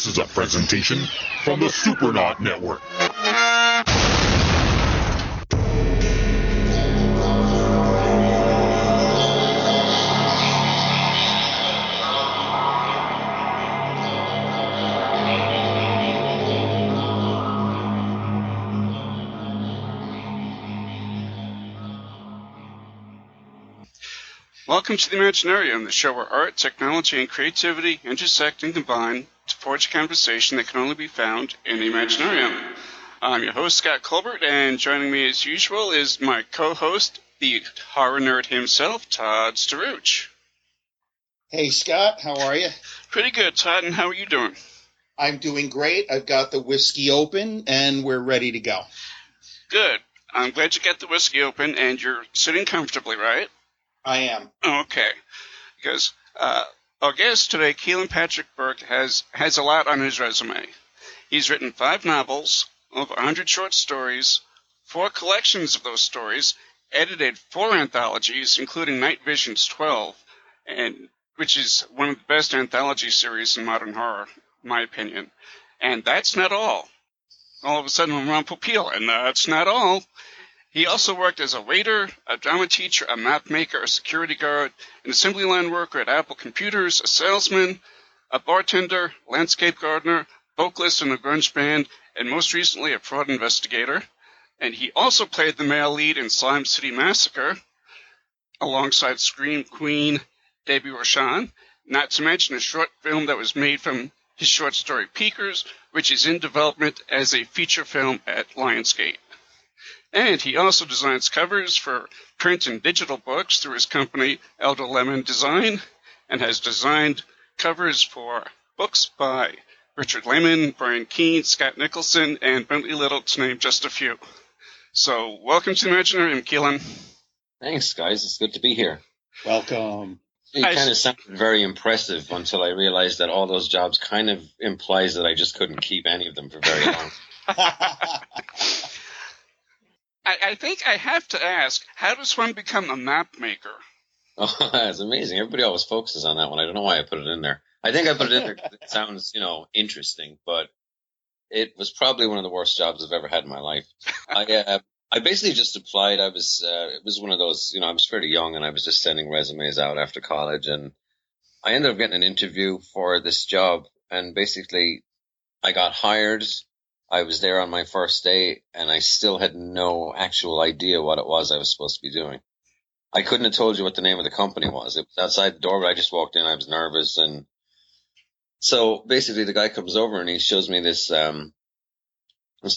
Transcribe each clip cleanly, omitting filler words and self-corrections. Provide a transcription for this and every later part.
This is a presentation from the Supernaut Network. Welcome to the Imaginarium, the show where art, technology, and creativity intersect and combine to forge a conversation that can only be found in the Imaginarium. I'm your host, Scott Colbert, and joining me as usual is my co-host, the horror nerd himself, Todd Starouch. Hey, Scott, how are you? Pretty good, Todd, and how are you doing? I'm doing great. I've got the whiskey open, and we're ready to go. Good. I'm glad you got the whiskey open, and you're sitting comfortably, right? I am. Okay, because our guest today, Kealan Patrick Burke, has a lot on his resume. He's written 5 novels, over 100 short stories, 4 collections of those stories, edited 4 anthologies, including Night Vision's 12, which is one of the best anthology series in modern horror, in my opinion. And that's not all. All of a sudden, I'm on Peel, and that's not all. He also worked as a waiter, a drama teacher, a map maker, a security guard, an assembly line worker at Apple Computers, a salesman, a bartender, landscape gardener, vocalist in a grunge band, and most recently a fraud investigator. And he also played the male lead in Slime City Massacre, alongside Scream Queen Debbie Rochon, not to mention a short film that was made from his short story Peekers, which is in development as a feature film at Lionsgate. And he also designs covers for print and digital books through his company Elder Lemon Design, and has designed covers for books by Richard Lehman, Brian Keene, Scott Nicholson, and Bentley Little, to name just a few. So, welcome to the Imaginarium, Kealan. Thanks, guys. It's good to be here. Welcome. It kind of sounded very impressive until I realized that all those jobs kind of implies that I just couldn't keep any of them for very long. I think I have to ask, how does one become a map maker? Oh, that's amazing. Everybody always focuses on that one. I don't know why I put it in there. I think I put it in there because it sounds, interesting, but it was probably one of the worst jobs I've ever had in my life. I basically just applied. It was one of those, I was fairly young and I was just sending resumes out after college, and I ended up getting an interview for this job, and basically I got hired. I was there on my first day, and I still had no actual idea what it was I was supposed to be doing. I couldn't have told you what the name of the company was. It was outside the door, but I just walked in. I was nervous. And so basically the guy comes over and he shows me this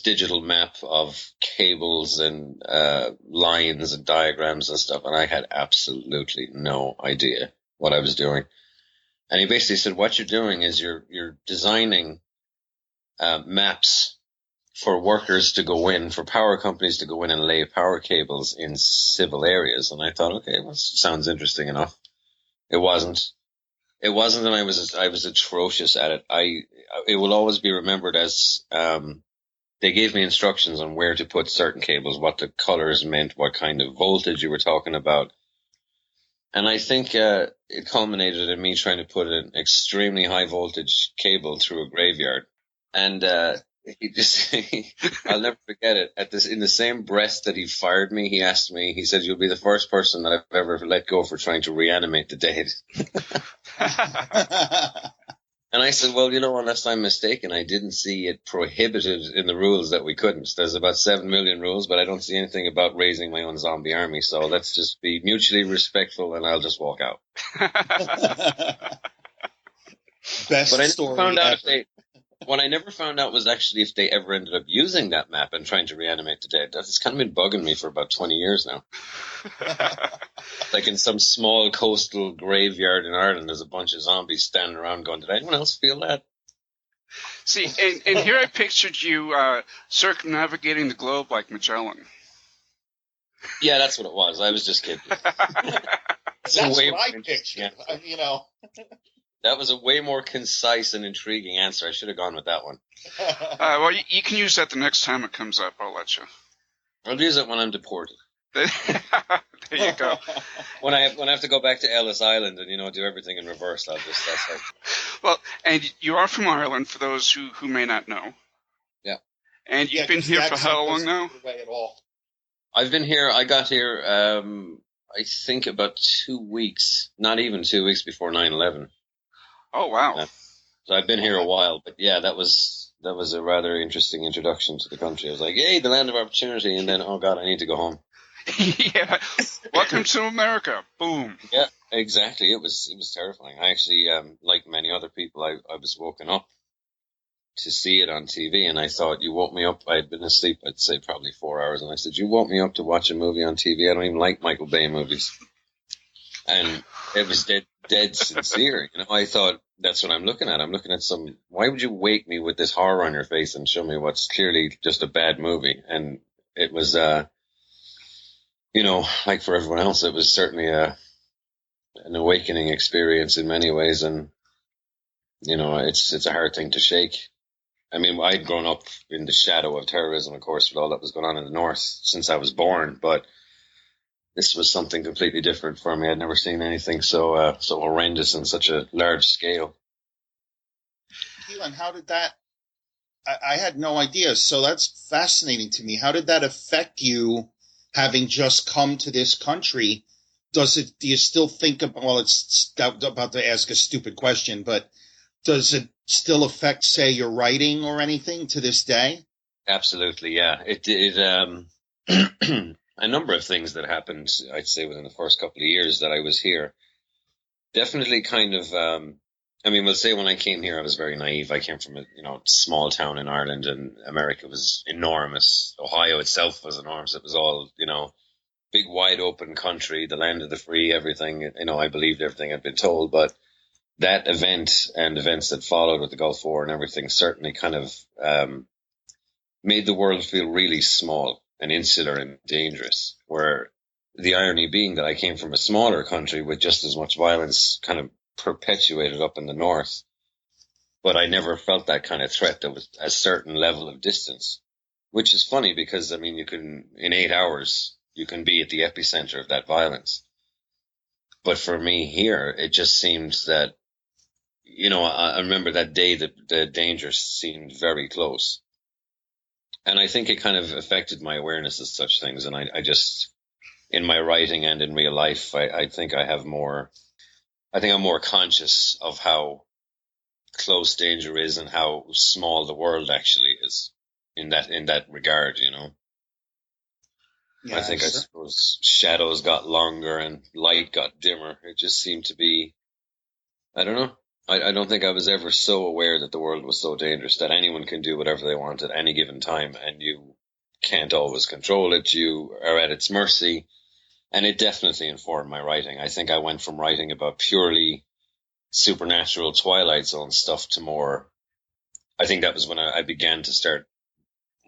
digital map of cables and lines and diagrams and stuff, and I had absolutely no idea what I was doing. And he basically said, what you're doing is you're designing maps for workers to go in, for power companies to go in and lay power cables in civil areas. And I thought, okay, well, sounds interesting enough. It wasn't, and I was atrocious at it. It will always be remembered as, they gave me instructions on where to put certain cables, what the colors meant, what kind of voltage you were talking about. And I think, it culminated in me trying to put an extremely high voltage cable through a graveyard. And, I'll never forget it. In the same breath that he fired me, he asked me, he said, you'll be the first person that I've ever let go for trying to reanimate the dead. And I said, well, unless I'm mistaken, I didn't see it prohibited in the rules that we couldn't. There's about 7 million rules, but I don't see anything about raising my own zombie army. So let's just be mutually respectful and I'll just walk out. Best but I story found out ever. What I never found out was actually if they ever ended up using that map and trying to reanimate the dead. That's kind of been bugging me for about 20 years now. Like in some small coastal graveyard in Ireland, there's a bunch of zombies standing around going, did anyone else feel that? See, and here I pictured you circumnavigating the globe like Magellan. Yeah, that's what it was. I was just kidding. That's what I pictured, That was a way more concise and intriguing answer. I should have gone with that one. Well, you can use that the next time it comes up. I'll let you. I'll use it when I'm deported. There you go. When I have to go back to Ellis Island and do everything in reverse, that's how. Well, and you are from Ireland, for those who may not know. Yeah. And you've been here for how long now? At all. I've been here. I got here. I think about 2 weeks. Not even 2 weeks before 9/11. Oh wow! So I've been here a while, but yeah, that was a rather interesting introduction to the country. I was like, "Yay, the land of opportunity," and then, oh god, I need to go home. Yeah, welcome to America. Boom. Yeah, exactly. It was terrifying. I actually, like many other people, I was woken up to see it on TV, and I thought, you woke me up. I had been asleep, I'd say probably 4 hours, and I said, you woke me up to watch a movie on TV. I don't even like Michael Bay movies. And it was dead sincere. I thought, that's what I'm looking at. I'm looking at why would you wake me with this horror on your face and show me what's clearly just a bad movie? And it was, like for everyone else, it was certainly an awakening experience in many ways. And, it's a hard thing to shake. I mean, I'd grown up in the shadow of terrorism, of course, with all that was going on in the North since I was born. But this was something completely different for me. I'd never seen anything so horrendous on such a large scale. Kealan, how did that? I had no idea. So that's fascinating to me. How did that affect you, having just come to this country? Do you still think about? Well, it's about to ask a stupid question, but does it still affect, say, your writing or anything to this day? Absolutely, yeah. It a number of things that happened, I'd say, within the first couple of years that I was here. Definitely kind of, we'll say when I came here, I was very naive. I came from a small town in Ireland, and America was enormous. Ohio itself was enormous. It was all, big, wide open country, the land of the free, everything. I believed everything I'd been told, but that event and events that followed with the Gulf War and everything certainly kind of made the world feel really small and insular and dangerous, where the irony being that I came from a smaller country with just as much violence kind of perpetuated up in the north, but I never felt that kind of threat. There was a certain level of distance, which is funny because, you can, in 8 hours, you can be at the epicenter of that violence. But for me here, it just seemed that, I remember that day that the danger seemed very close. And I think it kind of affected my awareness of such things. And I just, in my writing and in real life, I think I'm more conscious of how close danger is and how small the world actually is in that regard, Yeah, I think, I suppose, shadows got longer and light got dimmer. It just seemed to be, I don't know. I don't think I was ever so aware that the world was so dangerous that anyone can do whatever they want at any given time, and you can't always control it. You are at its mercy. And it definitely informed my writing. I think I went from writing about purely supernatural Twilight Zone stuff to more, I think that was when I began to start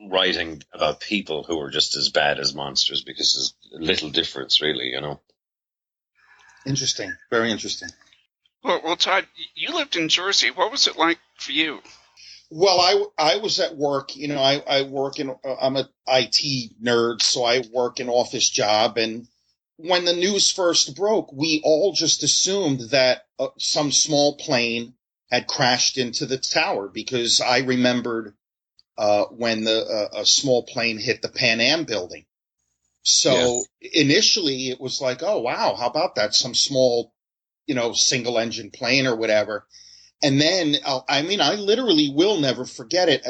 writing about people who were just as bad as monsters, because there's little difference really, Interesting. Very interesting. Well, Todd, you lived in Jersey. What was it like for you? Well, I was at work. I work I'm an IT nerd, so I work an office job. And when the news first broke, we all just assumed that some small plane had crashed into the tower, because I remembered when a small plane hit the Pan Am building. So Initially it was like, oh, wow, how about that? Some small, single engine plane or whatever. And then, I literally will never forget it.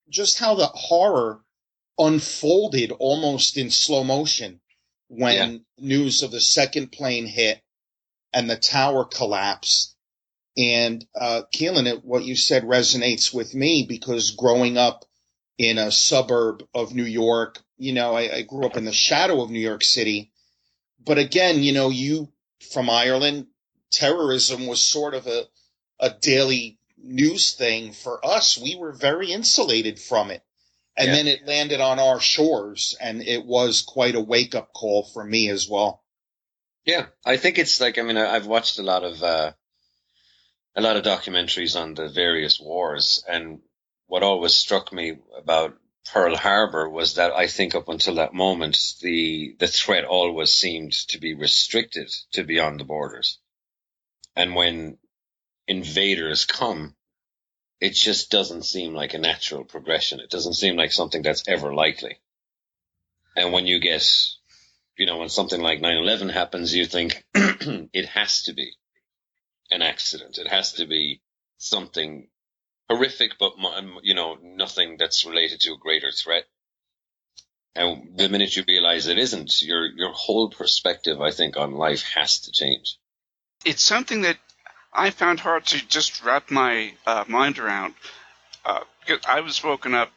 Just how the horror unfolded almost in slow motion when news of the second plane hit and the tower collapsed. And, Kealan, what you said resonates with me, because growing up in a suburb of New York, I grew up in the shadow of New York City. But again, you from Ireland, terrorism was sort of a daily news thing for us. We were very insulated from it. And then it landed on our shores, and it was quite a wake-up call for me as well. Yeah, I think it's like, I've watched a lot of documentaries on the various wars, and what always struck me about Pearl Harbor was that I think up until that moment, the threat always seemed to be restricted to beyond the borders. And when invaders come, it just doesn't seem like a natural progression. It doesn't seem like something that's ever likely. And when you get, when something like 9/11 happens, you think it has to be an accident. It has to be something horrific, but, nothing that's related to a greater threat. And the minute you realize it isn't, your whole perspective, I think, on life has to change. It's something that I found hard to just wrap my mind around. I was woken up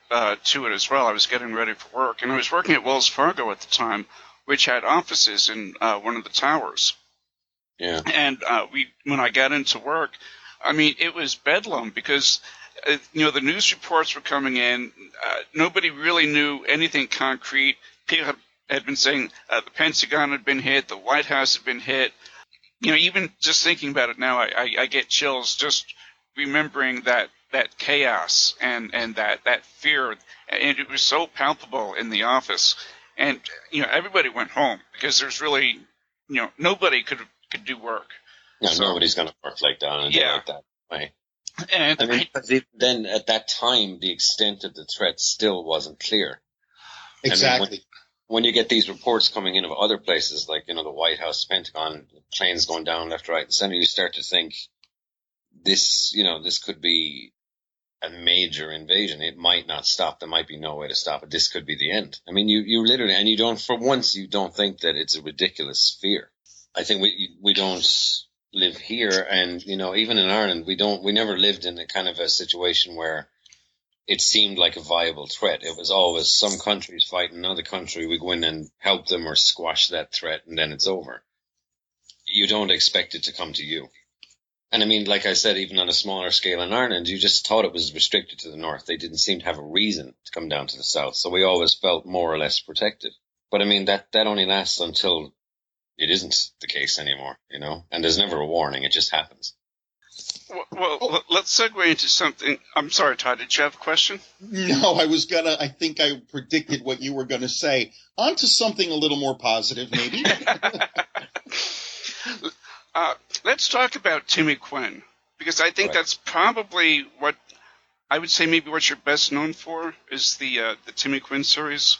to it as well. I was getting ready for work, and I was working at Wells Fargo at the time, which had offices in one of the towers. Yeah. And when I got into work, I mean, it was bedlam because, the news reports were coming in. Nobody really knew anything concrete. People had been saying the Pentagon had been hit, the White House had been hit. Even just thinking about it now, I get chills just remembering that chaos and that fear. And it was so palpable in the office. And, everybody went home because there's really, nobody could do work. No, so, nobody's going to work like that and like that way. And I mean, then at that time, the extent of the threat still wasn't clear. Exactly. I mean, when you get these reports coming in of other places, like, the White House, Pentagon, planes going down left, right, and center, you start to think this could be a major invasion. It might not stop. There might be no way to stop it. This could be the end. I mean, you literally, and you don't think that it's a ridiculous fear. I think we don't live here, and, even in Ireland, we never lived in a kind of a situation where it seemed like a viable threat. It was always some countries fighting another country. We go in and help them or squash that threat, and then it's over. You don't expect it to come to you. And I mean, like I said, even on a smaller scale in Ireland, you just thought it was restricted to the north. They didn't seem to have a reason to come down to the south. So we always felt more or less protected. But I mean, that only lasts until it isn't the case anymore, and there's never a warning. It just happens. Well, let's segue into something. I'm sorry, Todd, did you have a question? No, I think I predicted what you were going to say. On to something a little more positive, maybe. Let's talk about Timmy Quinn, because I think that's probably what I would say maybe what you're best known for is the Timmy Quinn series.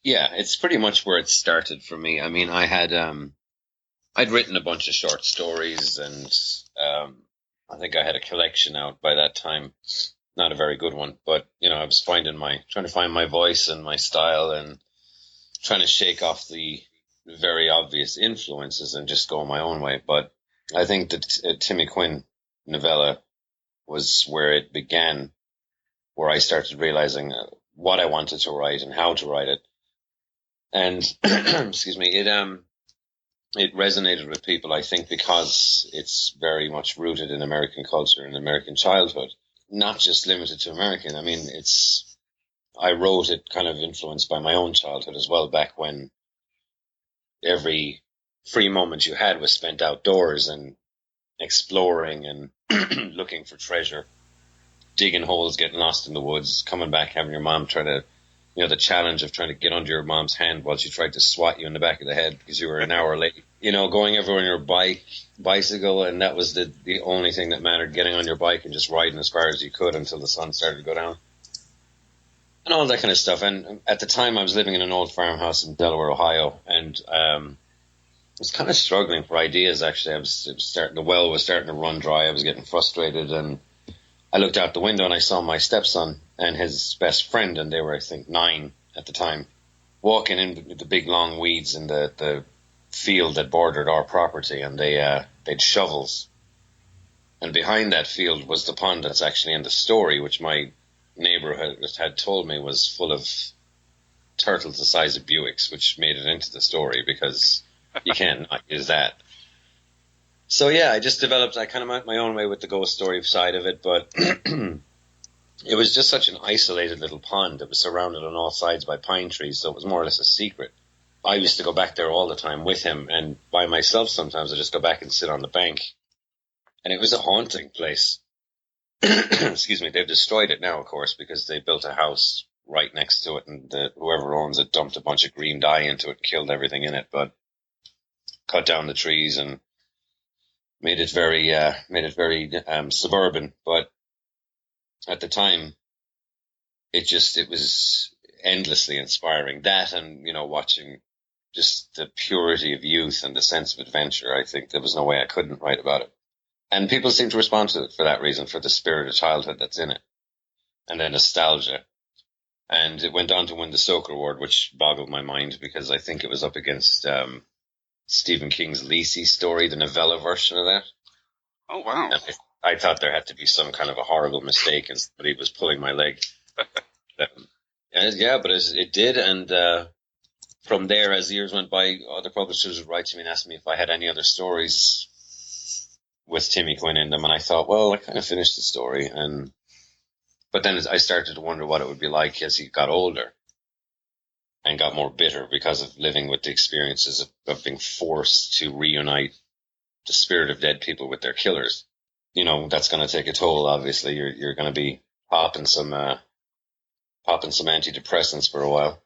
Yeah, it's pretty much where it started for me. I mean, I'd written a bunch of short stories, and I think I had a collection out by that time. Not a very good one, but I was trying to find my voice and my style, and trying to shake off the very obvious influences and just go my own way. But I think that Timmy Quinn novella was where it began, where I started realizing what I wanted to write and how to write it. And excuse me, it resonated with people, I think, because it's very much rooted in American culture and American childhood, not just limited to American. I mean, I wrote it kind of influenced by my own childhood as well, back when every free moment you had was spent outdoors and exploring and looking for treasure, digging holes, getting lost in the woods, coming back, having your mom try to, the challenge of trying to get under your mom's hand while she tried to swat you in the back of the head because you were an hour late, going everywhere on your bicycle, and that was the only thing that mattered, getting on your bike and just riding as far as you could until the sun started to go down. And all that kind of stuff. And at the time I was living in an old farmhouse in Delaware, Ohio, and I was kind of struggling for ideas, actually. The well was starting to run dry. I was getting frustrated, and I looked out the window and I saw my stepson and his best friend, and they were, I think, 9 at the time, walking in the big long weeds in the field that bordered our property, and they'd shovels. And behind that field was the pond that's actually in the story, which my neighbor had told me was full of turtles the size of Buicks, which made it into the story because you can't not use that. So yeah, I just developed, I kind of went my own way with the ghost story side of it, but it was just such an isolated little pond. It was surrounded on all sides by pine trees, so it was more or less a secret. I used to go back there all the time with him, and by myself sometimes I just go back and sit on the bank. And it was a haunting place. Excuse me, they've destroyed it now, of course, because they built a house right next to it, and whoever owns it dumped a bunch of green dye into it, killed everything in it, but cut down the trees and made it very suburban. But at the time, it was endlessly inspiring. That, and watching just the purity of youth and the sense of adventure. I think there was no way I couldn't write about it. And people seem to respond to it for that reason, for the spirit of childhood that's in it. And then nostalgia. And it went on to win the Stoker Award, which boggled my mind because I think it was up against Stephen King's Lacey story, the novella version of that. Oh, wow. And I thought there had to be some kind of a horrible mistake and somebody was pulling my leg. But it did. And from there, as the years went by, other publishers would write to me and ask me if I had any other stories with Timmy Quinn in them. And I thought, well, I kind of finished the story. But then I started to wonder what it would be like as he got older and got more bitter because of living with the experiences of being forced to reunite the spirit of dead people with their killers. That's going to take a toll. Obviously, you're going to be popping some antidepressants for a while.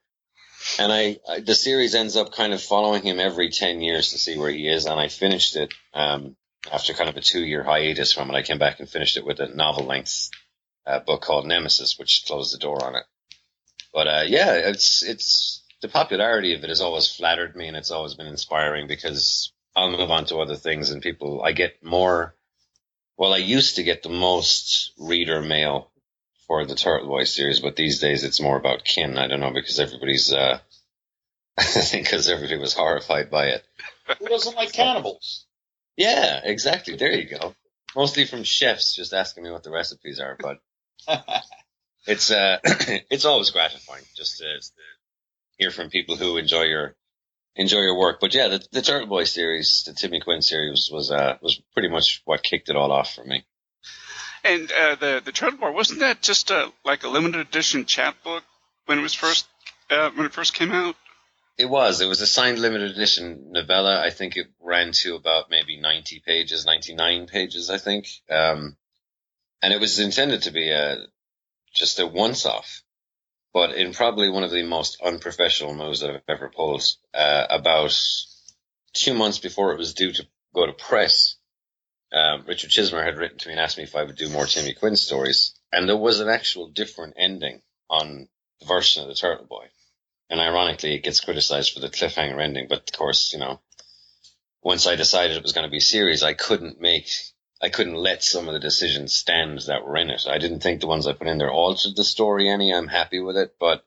And the series ends up kind of following him every 10 years to see where he is. And I finished it after kind of a 2-year hiatus from it. I came back and finished it with a novel-length book called Nemesis, which closed the door on it. But it's the popularity of it has always flattered me, and it's always been inspiring because I'll move on to other things, and I get more. Well, I used to get the most reader mail for the Turtle Boy series, but these days it's more about kin. I don't know, because everybody's I think because everybody was horrified by it. Who doesn't like cannibals? Yeah, exactly. There you go. Mostly from chefs just asking me what the recipes are, but it's always gratifying just to hear from people who enjoy your work. But yeah, the Turtle Boy series, the Timmy Quinn series, was pretty much what kicked it all off for me. And the Turtle Boy, wasn't that just like a limited edition chapbook when it first came out? It was a signed limited edition novella. I think it ran to about maybe 90 pages, 99 pages, I think. And it was intended to be just a once-off, but in probably one of the most unprofessional moves that I've ever pulled. About 2 months before it was due to go to press, Richard Chismer had written to me and asked me if I would do more Timmy Quinn stories, and there was an actual different ending on the version of the Turtle Boy. And ironically, it gets criticized for the cliffhanger ending. But of course, once I decided it was going to be a series, I couldn't let some of the decisions stand that were in it. I didn't think the ones I put in there altered the story any. I'm happy with it, but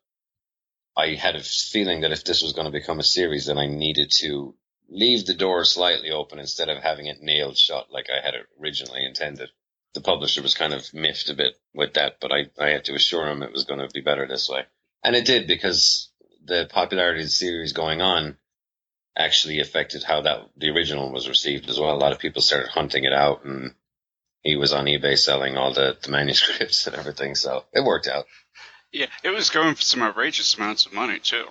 I had a feeling that if this was going to become a series, then I needed to leave the door slightly open instead of having it nailed shut like I had originally intended. The publisher was kind of miffed a bit with that, but I had to assure him it was going to be better this way. And it did, because the popularity of the series going on actually affected how the original was received as well. A lot of people started hunting it out, and he was on eBay selling all the manuscripts and everything, so it worked out. Yeah, it was going for some outrageous amounts of money, too.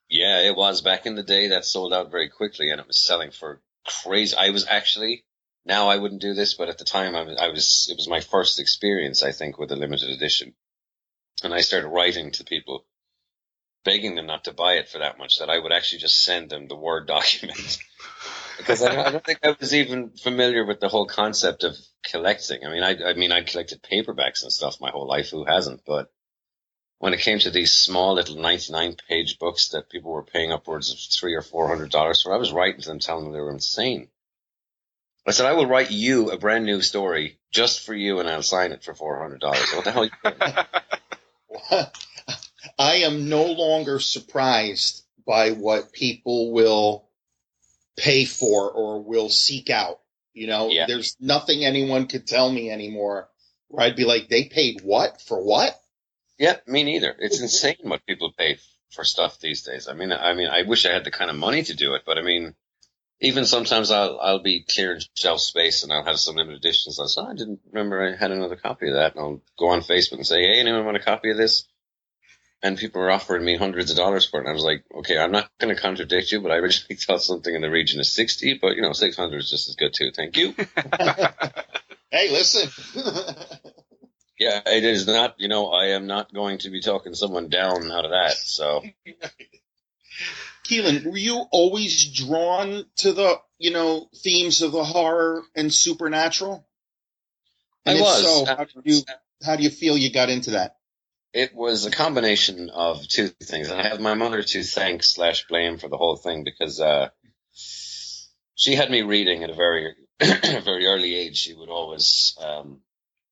Yeah, it was. Back in the day, that sold out very quickly, and it was selling for crazy. I was actually, now I wouldn't do this, but at the time, it was my first experience, I think, with a limited edition. And I started writing to people, begging them not to buy it for that much, that I would actually just send them the Word document. Because I don't think I was even familiar with the whole concept of collecting. I mean, I collected paperbacks and stuff my whole life. Who hasn't? But when it came to these small little 99-page books that people were paying upwards of $300 or $400 for, I was writing to them, telling them they were insane. I said, I will write you a brand new story just for you, and I'll sign it for $400. What the hell are you doing? I am no longer surprised by what people will pay for or will seek out. Yeah. There's nothing anyone could tell me anymore where I'd be like, they paid what? For what? Yeah, me neither. It's insane what people pay for stuff these days. I mean, I wish I had the kind of money to do it, but I mean, even sometimes I'll be clearing shelf space and I'll have some limited editions. I'll say, I didn't remember I had another copy of that. And I'll go on Facebook and say, hey, anyone want a copy of this? And people were offering me hundreds of dollars for it. And I was like, okay, I'm not going to contradict you, but I originally thought something in the region of 60, but 600 is just as good too. Thank you. Hey, listen. Yeah, it is not, I am not going to be talking someone down out of that, so. Kealan, were you always drawn to the, themes of the horror and supernatural? And I if was. so, how do you feel you got into that? It was a combination of two things. I have my mother to thank / blame for the whole thing because she had me reading at a very, very early age. She would always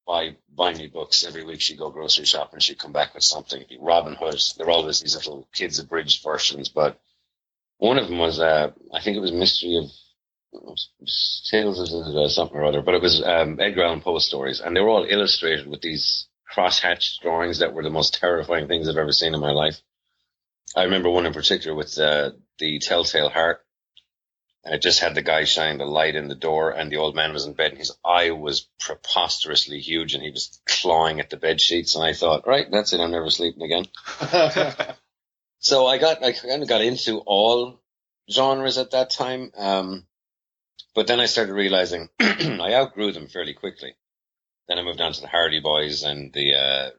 buy me books every week. She'd go grocery shopping and she'd come back with something. It'd be Robin Hood. There were always these little kids' abridged versions, but one of them was, I think it was Mystery of Tales of something or other, but it was Edgar Allan Poe stories, and they were all illustrated with these cross-hatched drawings that were the most terrifying things I've ever seen in my life. I remember one in particular with the Telltale Heart, and it just had the guy shining the light in the door, and the old man was in bed, and his eye was preposterously huge, and he was clawing at the bed sheets, and I thought, right, that's it, I'm never sleeping again. So I kind of got into all genres at that time, but then I started realizing I outgrew them fairly quickly. Then I moved on to the Hardy Boys and the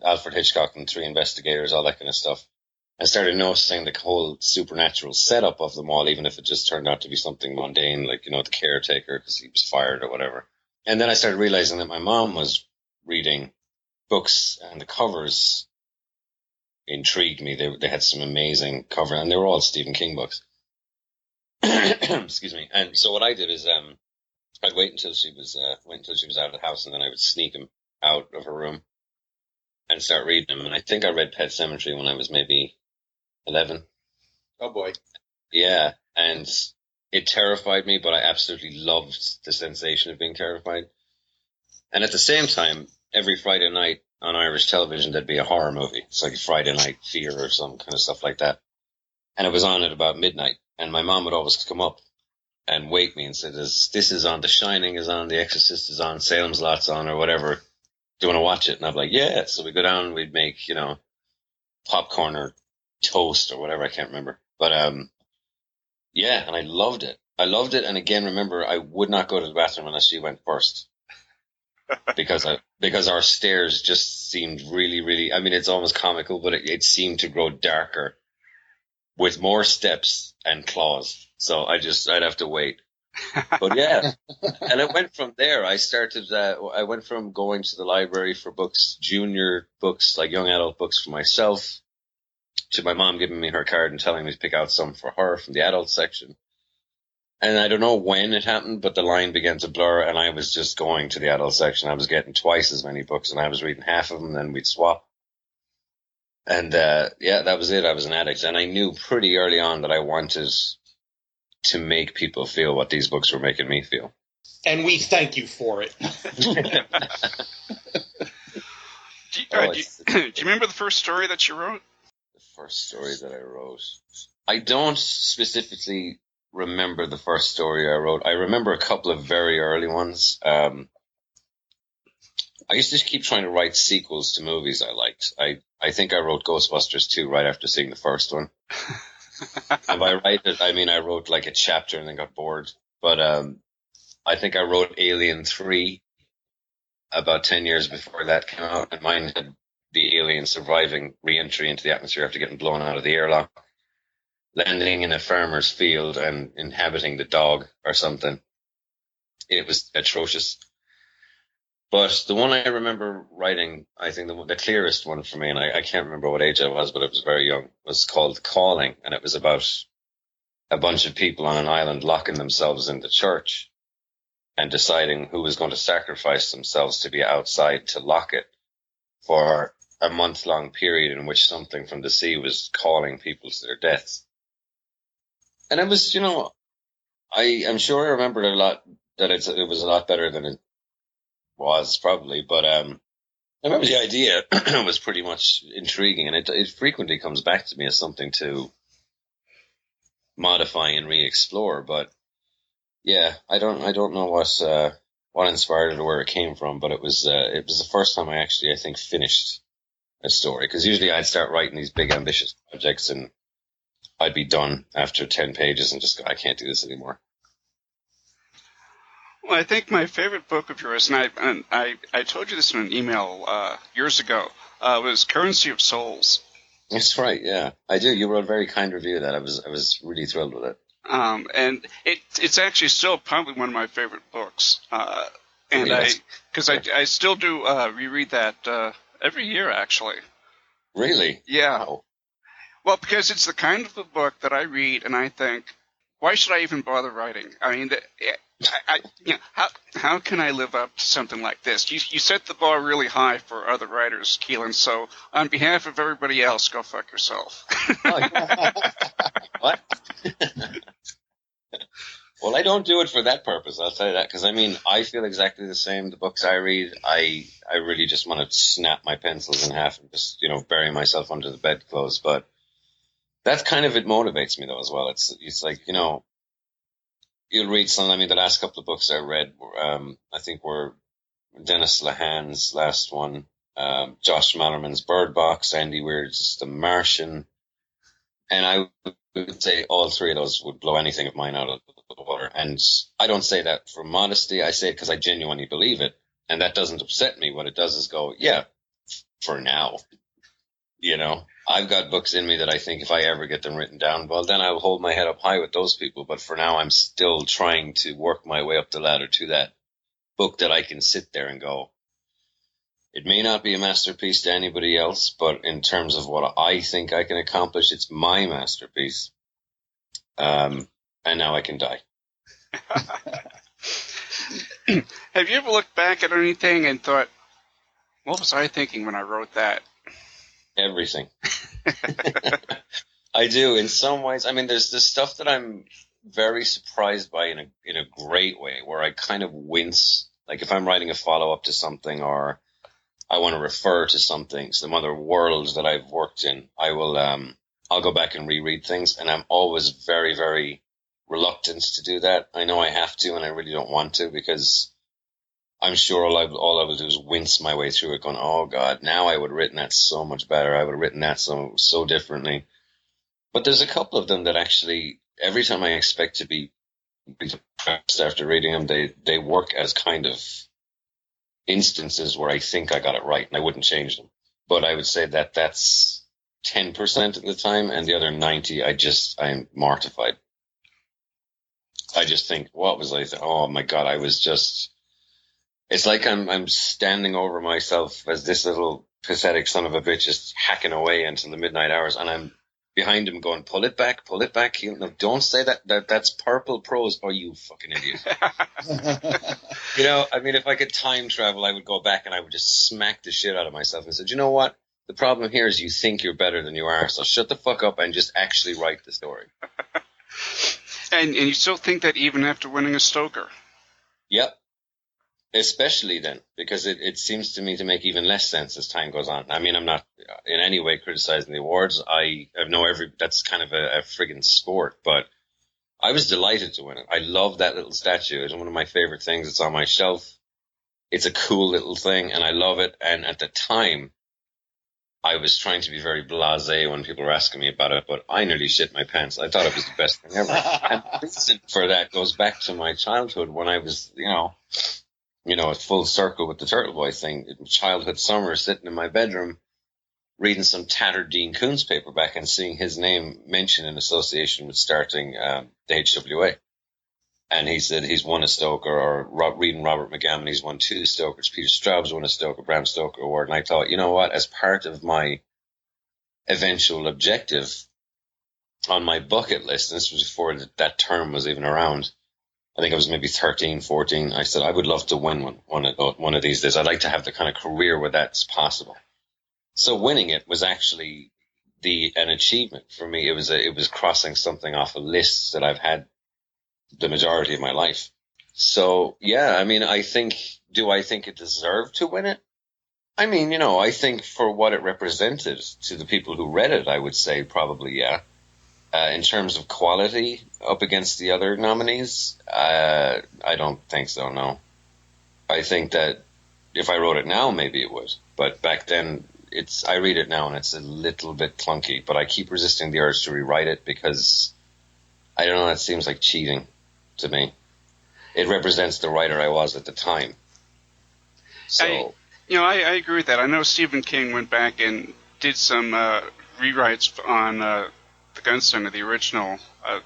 Alfred Hitchcock and Three Investigators, all that kind of stuff. I started noticing the whole supernatural setup of them all, even if it just turned out to be something mundane, like, the caretaker because he was fired or whatever. And then I started realizing that my mom was reading books, and the covers intrigued me. They had some amazing covers, and they were all Stephen King books. Excuse me. And so what I did is I'd wait until she was out of the house, and then I would sneak him out of her room and start reading them. And I think I read Pet Sematary when I was maybe 11. Oh boy. Yeah, and it terrified me, but I absolutely loved the sensation of being terrified. And at the same time, every Friday night on Irish television, there'd be a horror movie. It's like Friday Night Fear or some kind of stuff like that. And it was on at about midnight. And my mom would always come up and wake me and say, this is on, The Shining is on, The Exorcist is on, Salem's Lot's on, or whatever. Do you want to watch it? And I'm like, yeah. So we go down and we'd make, popcorn or toast or whatever. I can't remember. But, yeah, and I loved it. And again, remember, I would not go to the bathroom unless she went first. because our stairs just seemed really, really, I mean, it's almost comical, but it seemed to grow darker with more steps and claws. So I'd have to wait. But yeah, and it went from there. I went from going to the library for books, junior books, like young adult books for myself, to my mom giving me her card and telling me to pick out some for her from the adult section. And I don't know when it happened, but the line began to blur, and I was just going to the adult section. I was getting twice as many books, and I was reading half of them, then we'd swap. And yeah, that was it. I was an addict, and I knew pretty early on that I wanted to make people feel what these books were making me feel. And we thank you for it. Do you remember the first story that you wrote? The first story that I wrote. I don't specifically remember the first story I wrote. I remember a couple of very early ones. I used to keep trying to write sequels to movies I liked. I think I wrote Ghostbusters 2 right after seeing the first one. If I write it, I mean, I wrote like a chapter and then got bored. But I think I wrote Alien 3 about 10 years before that came out, and mine had the alien surviving re-entry into the atmosphere after getting blown out of the airlock, landing in a farmer's field and inhabiting the dog or something. It was atrocious. But the one I remember writing, I think the clearest one for me, and I can't remember what age I was, but I was very young, was called Calling, and it was about a bunch of people on an island locking themselves in the church and deciding who was going to sacrifice themselves to be outside to lock it for a month-long period in which something from the sea was calling people to their deaths. And it was, I'm sure I remembered a lot, that it was a lot better than it was probably, but I remember the idea was pretty much intriguing, and it frequently comes back to me as something to modify and re-explore. But yeah, I don't know what inspired it or where it came from, but it was the first time I think finished a story, because usually I'd start writing these big ambitious projects and I'd be done after 10 pages and just go, I can't do this anymore. Well, I think my favorite book of yours, and I told you this in an email years ago, was Currency of Souls. That's right, yeah. I do. You wrote a very kind review of that. I was really thrilled with it. And it's actually still probably one of my favorite books. And Really? I still do reread that every year, actually. Really? Yeah. Wow. Well, because it's the kind of a book that I read and I think, why should I even bother writing? I mean, how can I live up to something like this? You set the bar really high for other writers, Kealan. So on behalf of everybody else, go fuck yourself. Oh, yeah. What? Well, I don't do it for that purpose. I'll tell you that, because I mean, I feel exactly the same. The books I read, I really just want to snap my pencils in half and just bury myself under the bedclothes. But that's kind of, it motivates me though as well. It's like you'll read some. I mean, the last couple of books I read, I think were Dennis Lehan's last one, Josh Malerman's Bird Box, Andy Weird's The Martian, and I would say all three of those would blow anything of mine out of the water. And I don't say that for modesty. I say it because I genuinely believe it, and that doesn't upset me. What it does is go, yeah, for now. I've got books in me that I think if I ever get them written down, well, then I'll hold my head up high with those people. But for now, I'm still trying to work my way up the ladder to that book that I can sit there and go, it may not be a masterpiece to anybody else, but in terms of what I think I can accomplish, it's my masterpiece. And now I can die. Have you ever looked back at anything and thought, what was I thinking when I wrote that? Everything. I do in some ways. I mean, there's this stuff that I'm very surprised by in a great way, where I kind of wince. Like if I'm writing a follow-up to something, or I want to refer to something, some other worlds that I've worked in, I'll go back and reread things, and I'm always very, very reluctant to do that. I know I have to, and I really don't want to, because I'm sure all I will do is wince my way through it going, oh God, now I would have written that so much better. I would have written that so differently. But there's a couple of them that actually, every time I expect to be depressed after reading them, they work as kind of instances where I think I got it right, and I wouldn't change them. But I would say that that's 10% of the time, and the other 90, I'm mortified. I just think, what was I? Oh my God, I was just. It's like I'm standing over myself as this little pathetic son of a bitch just hacking away into the midnight hours, and I'm behind him going, pull it back. No, don't say that. That's purple prose. Oh, you fucking idiot. I mean, if I could time travel, I would go back and I would just smack the shit out of myself and say, you know what? The problem here is you think you're better than you are, so shut the fuck up and just actually write the story. And you still think that even after winning a Stoker? Yep. Especially then, because it seems to me to make even less sense as time goes on. I mean, I'm not in any way criticizing the awards. I know that's kind of a friggin' sport, but I was delighted to win it. I love that little statue. It's one of my favorite things. It's on my shelf. It's a cool little thing, and I love it. And at the time, I was trying to be very blasé when people were asking me about it, but I nearly shit my pants. I thought it was the best thing ever. And the reason for that goes back to my childhood when I was, a full circle with the Turtle Boy thing. Childhood summer, sitting in my bedroom, reading some tattered Dean Koontz paperback and seeing his name mentioned in association with starting the HWA. And he said he's won a Stoker, or reading Robert McGammon, he's won 2 Stokers. Peter Straub's won a Stoker, Bram Stoker Award. And I thought, you know what, as part of my eventual objective on my bucket list, and this was before that term was even around, I think I was maybe 13, 14. I said, I would love to win one of these days. I'd like to have the kind of career where that's possible. So winning it was actually an achievement for me. It was crossing something off a list that I've had the majority of my life. So yeah, I mean, do I think it deserved to win it? I mean, I think for what it represented to the people who read it, I would say probably yeah. In terms of quality up against the other nominees, I don't think so, no. I think that if I wrote it now, maybe it would. But back then, I read it now and it's a little bit clunky. But I keep resisting the urge to rewrite it because, I don't know, it seems like cheating to me. it represents the writer I was at the time. So I agree with that. I know Stephen King went back and did some rewrites on the Gunslinger, the original,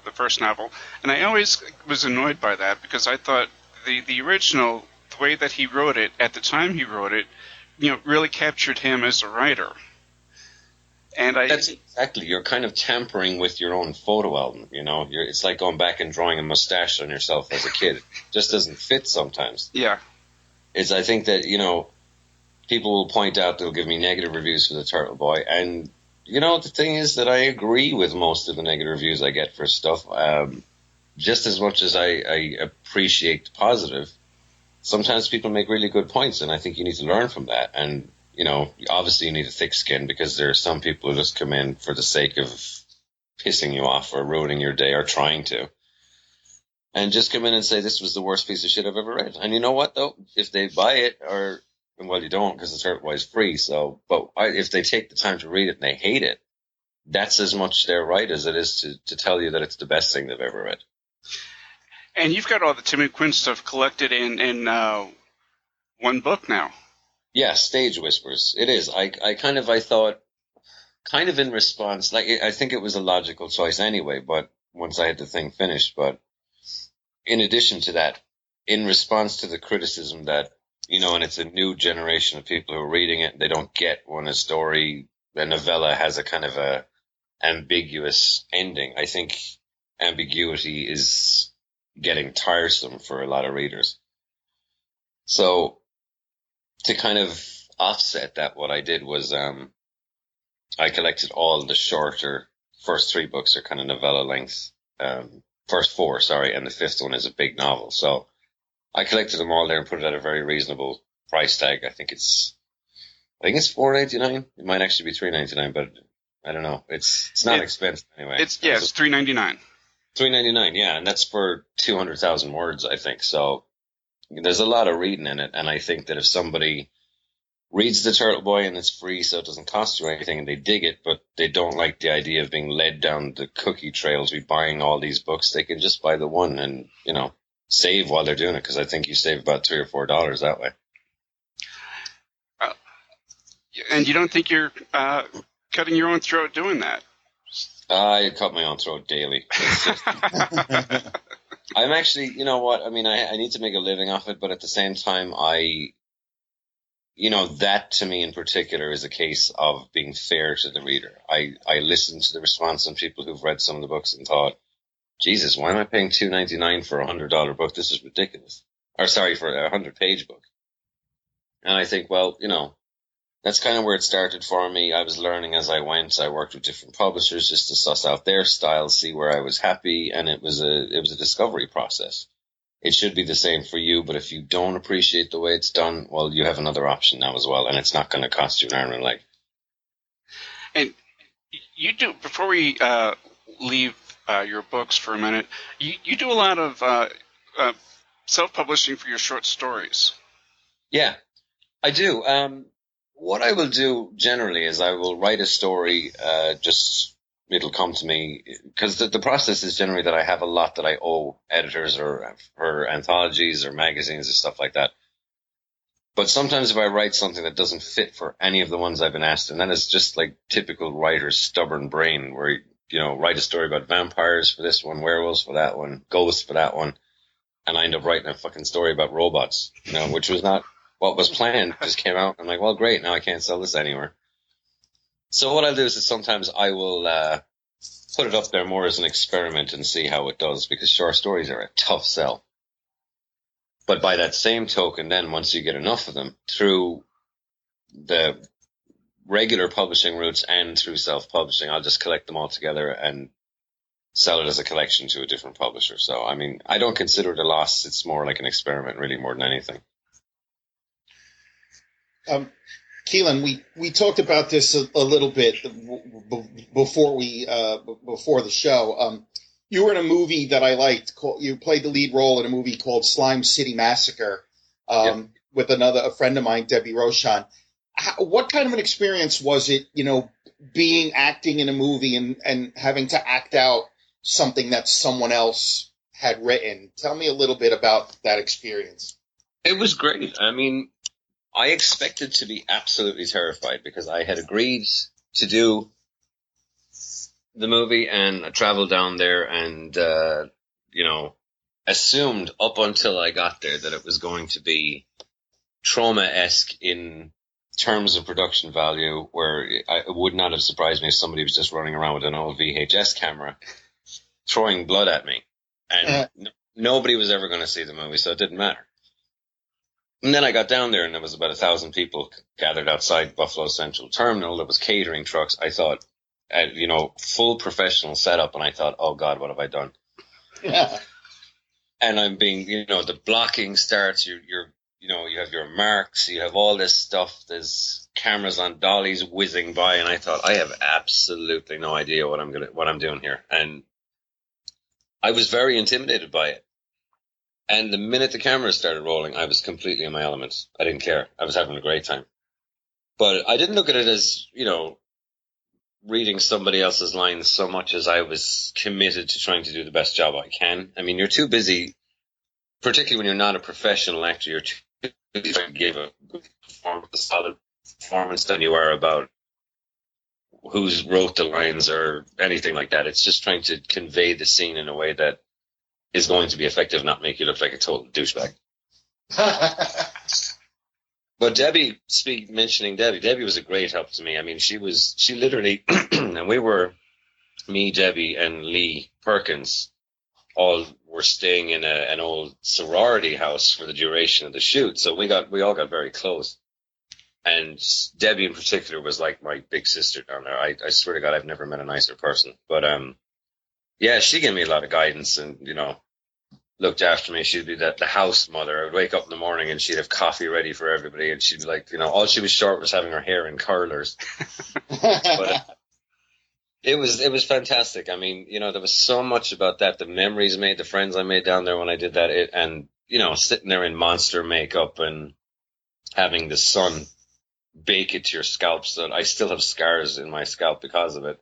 the first novel, and I always was annoyed by that because I thought the original, the way that he wrote it at the time he wrote it, really captured him as a writer. And that's exactly, you're kind of tampering with your own photo album. It's like going back and drawing a mustache on yourself as a kid. It just doesn't fit sometimes. Yeah. I think that people will point out, they'll give me negative reviews for the Turtle Boy, and the thing is that I agree with most of the negative reviews I get for stuff. Just as much as I appreciate the positive, sometimes people make really good points, and I think you need to learn from that. And obviously you need a thick skin, because there are some people who just come in for the sake of pissing you off or ruining your day or trying to. And just come in and say, this was the worst piece of shit I've ever read. And you know what, though? If they buy it, well, you don't, because the Turtle Boy is free. But if they take the time to read it and they hate it, that's as much their right as it is to tell you that it's the best thing they've ever read. And you've got all the Tim and Quinn stuff collected in one book now. Yeah, Stage Whispers. It is. I thought, kind of in response, I think it was a logical choice anyway, but once I had the thing finished. But in addition to that, in response to the criticism that, and it's a new generation of people who are reading it, they don't get when a novella has a kind of a ambiguous ending. I think ambiguity is getting tiresome for a lot of readers. So to kind of offset that, what I did was I collected all the shorter, first 3 books are kind of novella length, first 4, sorry, and the 5th one is a big novel. So I collected them all there and put it at a very reasonable price tag. I think it's $4.99. It might actually be $3.99, but I don't know. It's not expensive anyway. It's $3.99. $3.99, yeah, and that's for 200,000 words, I think. So there's a lot of reading in it, and I think that if somebody reads The Turtle Boy and it's free, so it doesn't cost you anything, and they dig it, but they don't like the idea of being led down the cookie trail to be buying all these books, they can just buy the one and save while they're doing it, because I think you save about $3 or $4 that way. And you don't think you're cutting your own throat doing that? I cut my own throat daily. I'm actually, you know what? I mean, I need to make a living off it, but at the same time, that to me in particular is a case of being fair to the reader. I listened to the response from people who've read some of the books and thought, Jesus, why am I paying $2.99 for a $100 book? This is ridiculous. Or sorry, for a 100-page book. And I think, well, that's kind of where it started for me. I was learning as I went. I worked with different publishers just to suss out their style, see where I was happy, and it was a discovery process. It should be the same for you, but if you don't appreciate the way it's done, well, you have another option now as well, and it's not going to cost you an arm and a leg. And you do, before we leave your books for a minute, you do a lot of self-publishing for your short stories. Yeah, I do. What I will do generally is I will write a story, it'll come to me, because the process is generally that I have a lot that I owe editors or anthologies or magazines or stuff like that. But sometimes if I write something that doesn't fit for any of the ones I've been asked, and that is just like typical writer's stubborn brain, where, write a story about vampires for this one, werewolves for that one, ghosts for that one, and I end up writing a fucking story about robots, which was not what was planned, just came out. I'm like, well, great, now I can't sell this anywhere. So what I'll do is sometimes I will put it up there more as an experiment and see how it does, because short stories are a tough sell. But by that same token, then once you get enough of them, through the regular publishing routes and through self-publishing, I'll just collect them all together and sell it as a collection to a different publisher. So, I mean, I don't consider it a loss. It's more like an experiment, really, more than anything. Kealan, we talked about this a little bit before the show. You were in a movie that I liked. You played the lead role in a movie called Slime City Massacre with a friend of mine, Debbie Rochon. What kind of an experience was it, acting in a movie and having to act out something that someone else had written. Tell me a little bit about that experience. It was great. I mean, I expected to be absolutely terrified because I had agreed to do the movie, and I traveled down there and, assumed up until I got there that it was going to be trauma-esque in terms of production value, where it would not have surprised me if somebody was just running around with an old VHS camera throwing blood at me. And nobody was ever going to see the movie, so it didn't matter. And then I got down there, and there was about 1,000 people gathered outside Buffalo Central Terminal. There was catering trucks. I thought, full professional setup, and I thought, oh God, what have I done? Yeah. And I'm being, the blocking starts. You have your marks. You have all this stuff. There's cameras on dollies whizzing by, and I thought, I have absolutely no idea what I'm doing here. And I was very intimidated by it. And the minute the cameras started rolling, I was completely in my element. I didn't care. I was having a great time. But I didn't look at it as, reading somebody else's lines so much as I was committed to trying to do the best job I can. I mean, you're too busy, particularly when you're not a professional actor, you're too busy trying to give a good performance, a solid performance than you are about who's wrote the lines or anything like that. It's just trying to convey the scene in a way that is going to be effective, not make you look like a total douchebag. But Debbie was a great help to me. I mean, she literally, and me, Debbie, and Lee Perkins all were staying in an old sorority house for the duration of the shoot. So we all got very close. And Debbie in particular was like my big sister down there. I swear to God, I've never met a nicer person. But, she gave me a lot of guidance and, looked after me. She'd be the house mother. I would wake up in the morning and she'd have coffee ready for everybody. And she'd be like, all she was short was having her hair in curlers. But it was fantastic. I mean, there was so much about that. The memories made, the friends I made down there when I did that. Sitting there in monster makeup and having the sun bake it to your scalp. So I still have scars in my scalp because of it.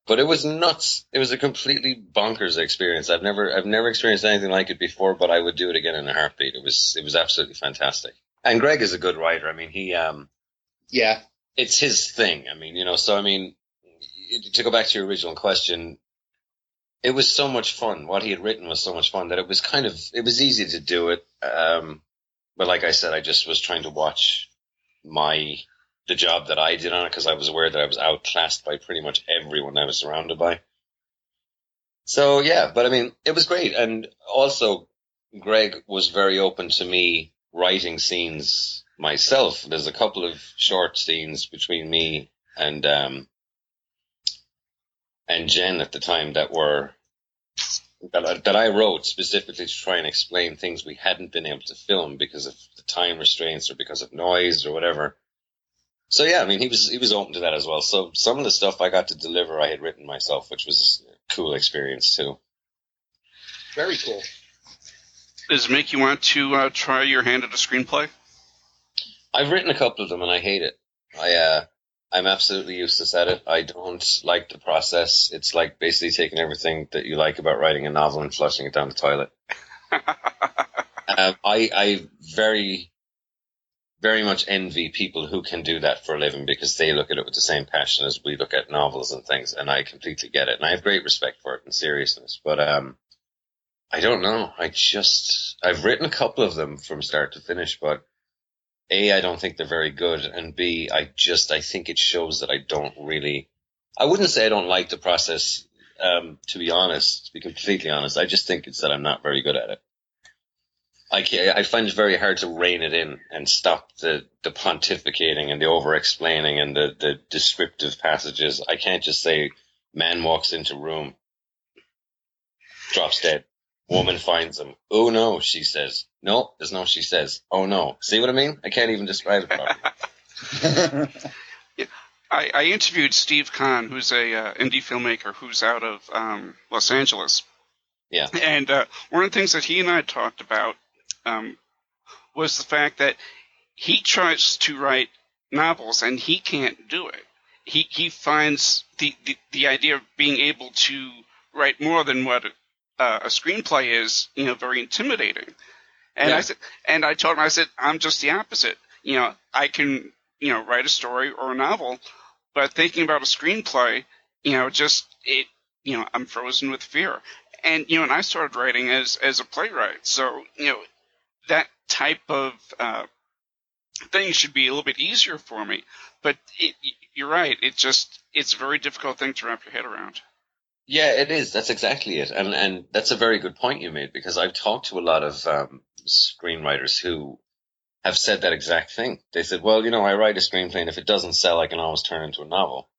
But it was nuts. It was a completely bonkers experience. I've never experienced anything like it before, but I would do it again in a heartbeat. It was absolutely fantastic. And Greg is a good writer. I mean, it's his thing. I mean, to go back to your original question, it was so much fun. What he had written was so much fun that it was easy to do it. But like I said, I just was trying to watch the job that I did on it, because I was aware that I was outclassed by pretty much everyone I was surrounded by. So, yeah, but I mean, it was great. And also, Greg was very open to me writing scenes myself. There's a couple of short scenes between me and Jen at the time that I wrote specifically to try and explain things we hadn't been able to film because of the time restraints or because of noise or whatever. So yeah, I mean, he was open to that as well. So some of the stuff I got to deliver, I had written myself, which was a cool experience too. Very cool. Does it make you want to try your hand at a screenplay? I've written a couple of them and I hate it. I'm absolutely useless at it. I don't like the process. It's like basically taking everything that you like about writing a novel and flushing it down the toilet. I very, very much envy people who can do that for a living, because they look at it with the same passion as we look at novels and things, and I completely get it. And I have great respect for it and seriousness. But I don't know. I've written a couple of them from start to finish, but A, I don't think they're very good, and B, I think it shows that I wouldn't say I don't like the process, to be completely honest. I just think it's that I'm not very good at it. I find it very hard to rein it in and stop the pontificating and the over-explaining and the descriptive passages. I can't just say, man walks into room, drops dead. Woman finds him. Oh no, she says. No, there's no she says. Oh no. See what I mean? I can't even describe it properly. Yeah, I interviewed Steve Kahn, who's a indie filmmaker who's out of Los Angeles. Yeah. And one of the things that he and I talked about was the fact that he tries to write novels and he can't do it. He finds the idea of being able to write more than what a screenplay is, very intimidating. And Yeah. I told him, I said, I'm just the opposite. I can, write a story or a novel, but thinking about a screenplay, I'm frozen with fear. And, and I started writing as a playwright. So, that type of thing should be a little bit easier for me. But you're right. It's a very difficult thing to wrap your head around. Yeah, it is. That's exactly it. And that's a very good point you made, because I've talked to a lot of screenwriters who have said that exact thing. They said, well, I write a screenplay, and if it doesn't sell, I can always turn it into a novel.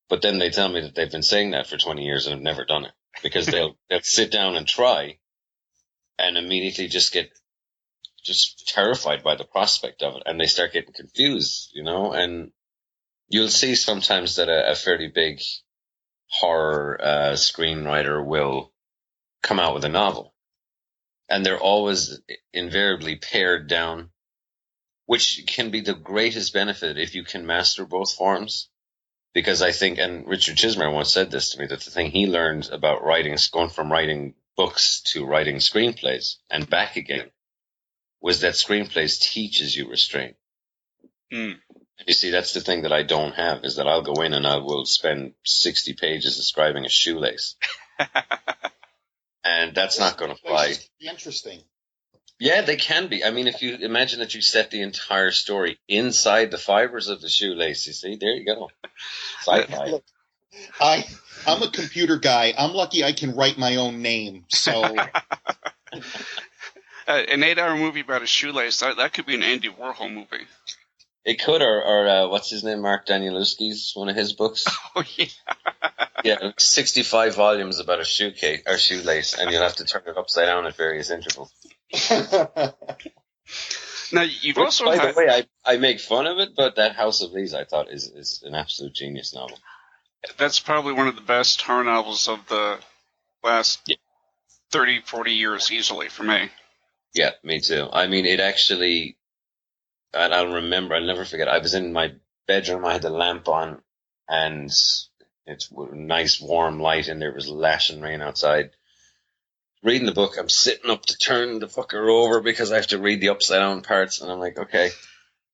But then they tell me that they've been saying that for 20 years and have never done it, because they'll sit down and try and immediately just get terrified by the prospect of it, and they start getting confused, and you'll see sometimes that a fairly big horror screenwriter will come out with a novel, and they're always invariably pared down, which can be the greatest benefit if you can master both forms. Because I think, and Richard Chismer once said this to me, that the thing he learned about writing is going from writing books to writing screenplays and back again, was that screenplays teaches you restraint. Mm. You see, that's the thing that I don't have, is that I'll go in and I will spend 60 pages describing a shoelace. And that's not going to fly. Interesting. Yeah, they can be. I mean, if you imagine that you set the entire story inside the fibers of the shoelace, you see, there you go. Sci-fi. Look, I'm a computer guy. I'm lucky I can write my own name. So an 8-hour movie about a shoelace, that could be an Andy Warhol movie. It could, or what's his name? Mark Danielewski's, one of his books. Oh, yeah. Yeah, 65 volumes about a shoelace, and you'll have to turn it upside down at various intervals. Now, you've Which, also by had... the way, I make fun of it, but that House of Leaves, I thought, is an absolute genius novel. That's probably one of the best horror novels of the last 30, 40 years, easily, for me. Yeah, me too. I mean, it actually, and I'll never forget, I was in my bedroom, I had the lamp on, and it's a nice warm light in there, it was lashing rain outside. Reading the book, I'm sitting up to turn the fucker over because I have to read the upside down parts, and I'm like, okay.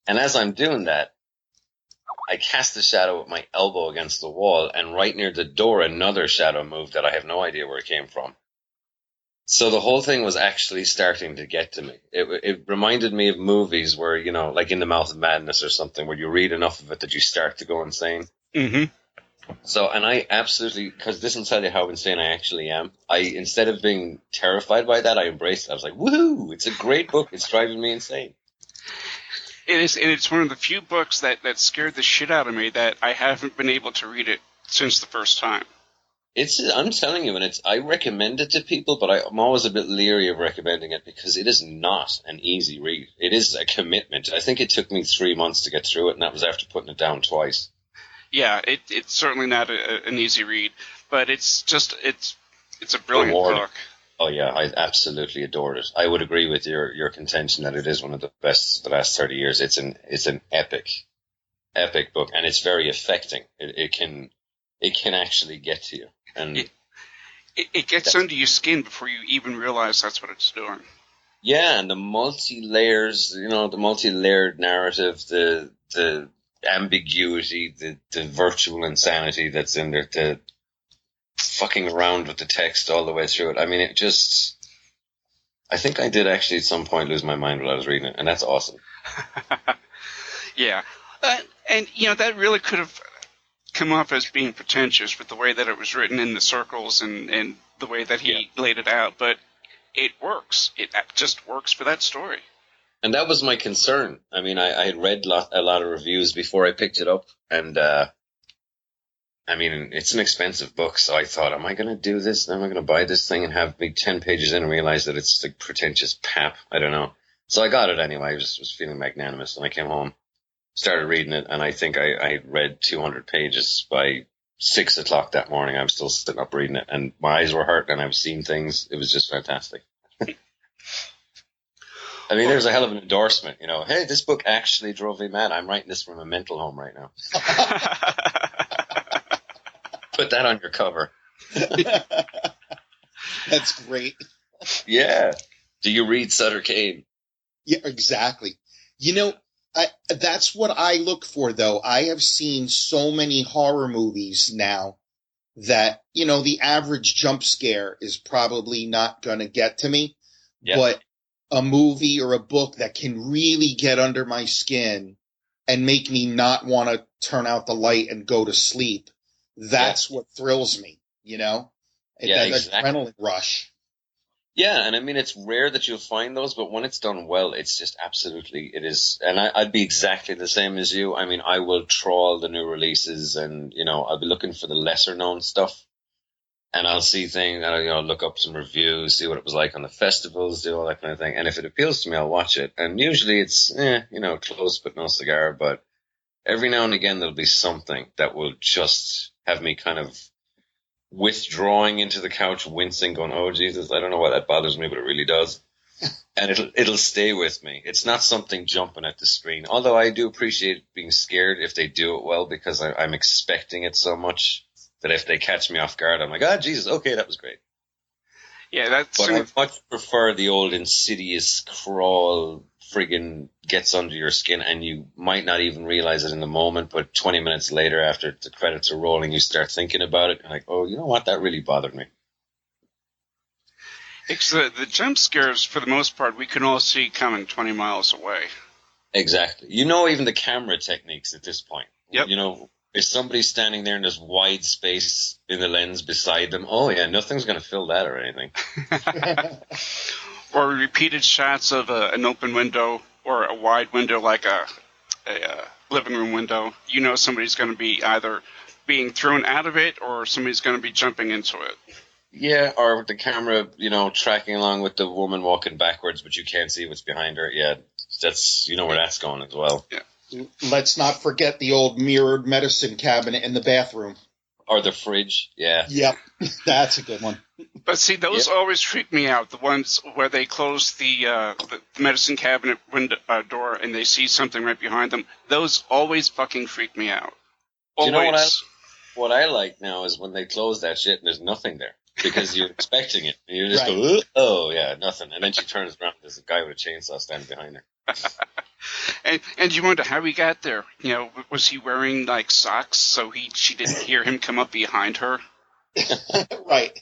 And as I'm doing that, I cast a shadow with my elbow against the wall, and right near the door, another shadow moved that I have no idea where it came from. So the whole thing was actually starting to get to me. It reminded me of movies where, like In the Mouth of Madness or something, where you read enough of it that you start to go insane. Mm-hmm. So, and I absolutely, because this will tell you how insane I actually am, instead of being terrified by that, I embraced it. I was like, woohoo, it's a great book. It's driving me insane. It is, and it's one of the few books that scared the shit out of me that I haven't been able to read it since the first time. I'm telling you, and I recommend it to people, but I'm always a bit leery of recommending it because it is not an easy read. It is a commitment. I think it took me 3 months to get through it, and that was after putting it down twice. Yeah, it's certainly not an easy read, but it's a brilliant book. Oh yeah, I absolutely adored it. I would agree with your contention that it is one of the best of the last 30 years. It's an epic book, and it's very affecting. It can actually get to you, and it gets under your skin before you even realize that's what it's doing. Yeah, and the multi-layers, the multi-layered narrative, the ambiguity, the virtual insanity that's in there, the fucking around with the text all the way through it. I mean, I think I did actually at some point lose my mind while I was reading it, and that's awesome. Yeah. And, that really could have come off as being pretentious with the way that it was written in the circles and the way that he laid it out, but it works. It just works for that story. And that was my concern. I mean, I had read a lot of reviews before I picked it up, and I mean, it's an expensive book, so I thought, am I going to do this? Am I going to buy this thing and have me 10 pages in and realize that it's like pretentious pap? I don't know. So I got it anyway. I just was feeling magnanimous, and I came home, started reading it, and I think I read 200 pages by 6 o'clock that morning. I was still sitting up reading it, and my eyes were hurt, and I was seeing things. It was just fantastic. I mean, there's a hell of an endorsement, Hey, this book actually drove me mad. I'm writing this from a mental home right now. Put that on your cover. That's great. Yeah. Do you read Sutter Kane? Yeah, exactly. You know, that's what I look for, though. I have seen so many horror movies now that, the average jump scare is probably not going to get to me. Yeah. But a movie or a book that can really get under my skin and make me not want to turn out the light and go to sleep, that's what thrills me, Yeah, that exactly. adrenaline rush. Yeah, and I mean, it's rare that you'll find those, but when it's done well, it's just absolutely, it is. And I'd be exactly the same as you. I mean, I will trawl the new releases and, I'll be looking for the lesser known stuff. And I'll see things, and I'll look up some reviews, see what it was like on the festivals, do all that kind of thing. And if it appeals to me, I'll watch it. And usually it's, close but no cigar. But every now and again, there'll be something that will just have me kind of withdrawing into the couch, wincing, going, "Oh Jesus, I don't know why that bothers me, but it really does." And it'll stay with me. It's not something jumping at the screen. Although I do appreciate being scared if they do it well, because I'm expecting it so much that if they catch me off guard, I'm like, "Oh Jesus, okay, that was great." Yeah, that's. But I much prefer the old insidious crawl, friggin' gets under your skin, and you might not even realize it in the moment, but 20 minutes later, after the credits are rolling, you start thinking about it. You're like, "Oh, you know what? That really bothered me." It's the jump scares, for the most part, we can all see coming 20 miles away. Exactly. Even the camera techniques at this point. Yep. If somebody's standing there and there's wide space in the lens beside them, oh yeah, nothing's going to fill that or anything. Or repeated shots of an open window or a wide window like a living room window. Somebody's going to be either being thrown out of it or somebody's going to be jumping into it. Yeah, or the camera, tracking along with the woman walking backwards, but you can't see what's behind her. Yeah, that's, where that's going as well. Yeah. Let's not forget the old mirrored medicine cabinet in the bathroom. Or the fridge, yeah. Yep, that's a good one. But see, those always freak me out. The ones where they close the medicine cabinet window door and they see something right behind them. Those always fucking freak me out. Always. Do you know what I like now is when they close that shit and there's nothing there. Because you're expecting it. And you just go, "Oh, yeah, nothing." And then she turns around, there's a guy with a chainsaw standing behind her. And you wonder how he got there. Was he wearing, socks so she didn't hear him come up behind her? Right.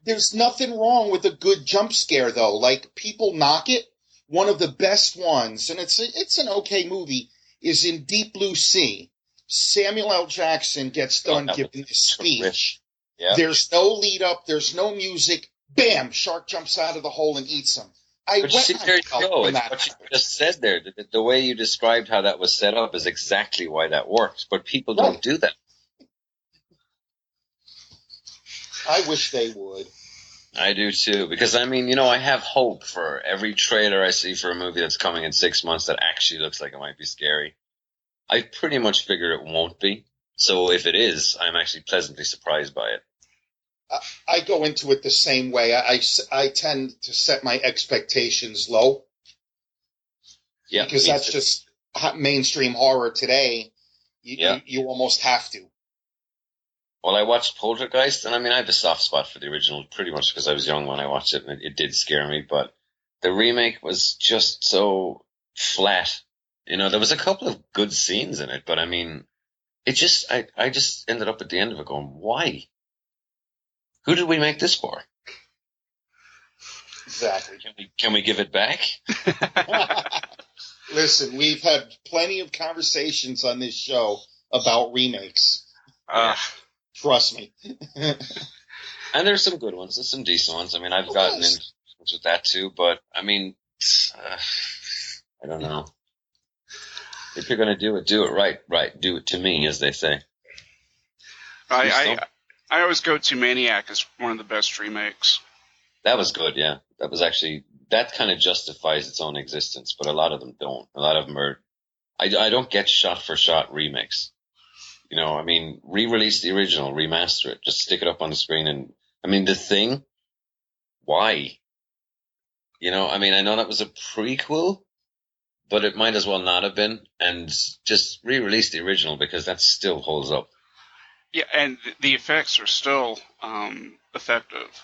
There's nothing wrong with a good jump scare, though. Like, people knock it. One of the best ones, and it's an okay movie, is in Deep Blue Sea. Samuel L. Jackson gets done giving a speech. Yeah. There's no lead up. There's no music. Bam! Shark jumps out of the hole and eats him. But see, there you go. It's what you just said there. The way you described how that was set up is exactly why that works. But people don't do that. I wish they would. I do too. Because, I have hope for every trailer I see for a movie that's coming in 6 months that actually looks like it might be scary. I pretty much figure it won't be. So if it is, I'm actually pleasantly surprised by it. I go into it the same way. I tend to set my expectations low. Yeah, because that's just mainstream horror today. You almost have to. Well, I watched Poltergeist, and I have a soft spot for the original pretty much because I was young when I watched it, and it did scare me. But the remake was just so flat. There was a couple of good scenes in it, but it just, I just ended up at the end of it going, why? Who did we make this for? Exactly. Can we give it back? Listen, we've had plenty of conversations on this show about remakes. Trust me. And there's some good ones. There's some decent ones. I've gotten in with that too, but I don't know. If you're going to do it right. Do it to me, as they say. I always go to Maniac as one of the best remakes. That was good, yeah. That was actually, that kind of justifies its own existence, but a lot of them don't. A lot of them are, I don't get shot-for-shot remakes. Re-release the original, remaster it, just stick it up on the screen. And, The Thing, why? I know that was a prequel, but it might as well not have been, and just re-release the original because that still holds up. Yeah, and the effects are still effective.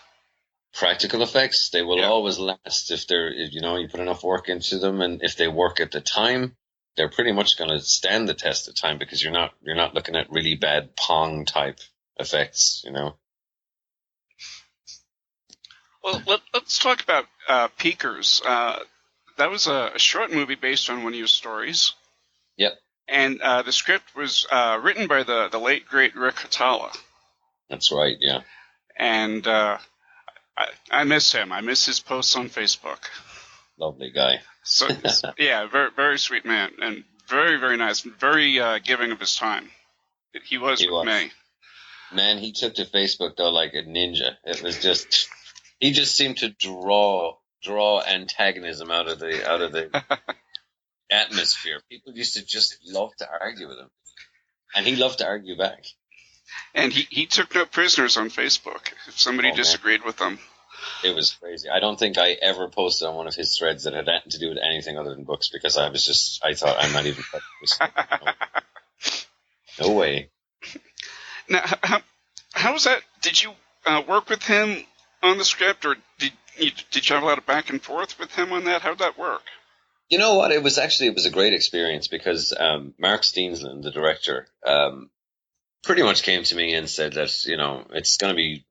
practical effects, they will always last if you put enough work into them, and if they work at the time, they're pretty much going to stand the test of time, because you're not looking at really bad Pong type effects, Well, let's talk about Peekers. That was a short movie based on one of your stories. Yep. And the script was written by the late, great Rick Hatala. That's right, yeah. And I miss him. I miss his posts on Facebook. Lovely guy. So, yeah, very, very sweet man, and very, very nice, very giving of his time. He was with me. Man, he took to Facebook, though, like a ninja. It was just... He just seemed to draw antagonism out of the atmosphere. People used to just love to argue with him, and he loved to argue back. And he took no prisoners on Facebook if somebody disagreed with him. It was crazy. I don't think I ever posted on one of his threads that had nothing to do with anything other than books, because I thought, I'm not even no way. Now, how was that? Did you work with him on the script, or did you have a lot of back and forth with him on that? How did that work? You know what? It was a great experience, because Mark Steensland, the director, pretty much came to me and said that, it's going to be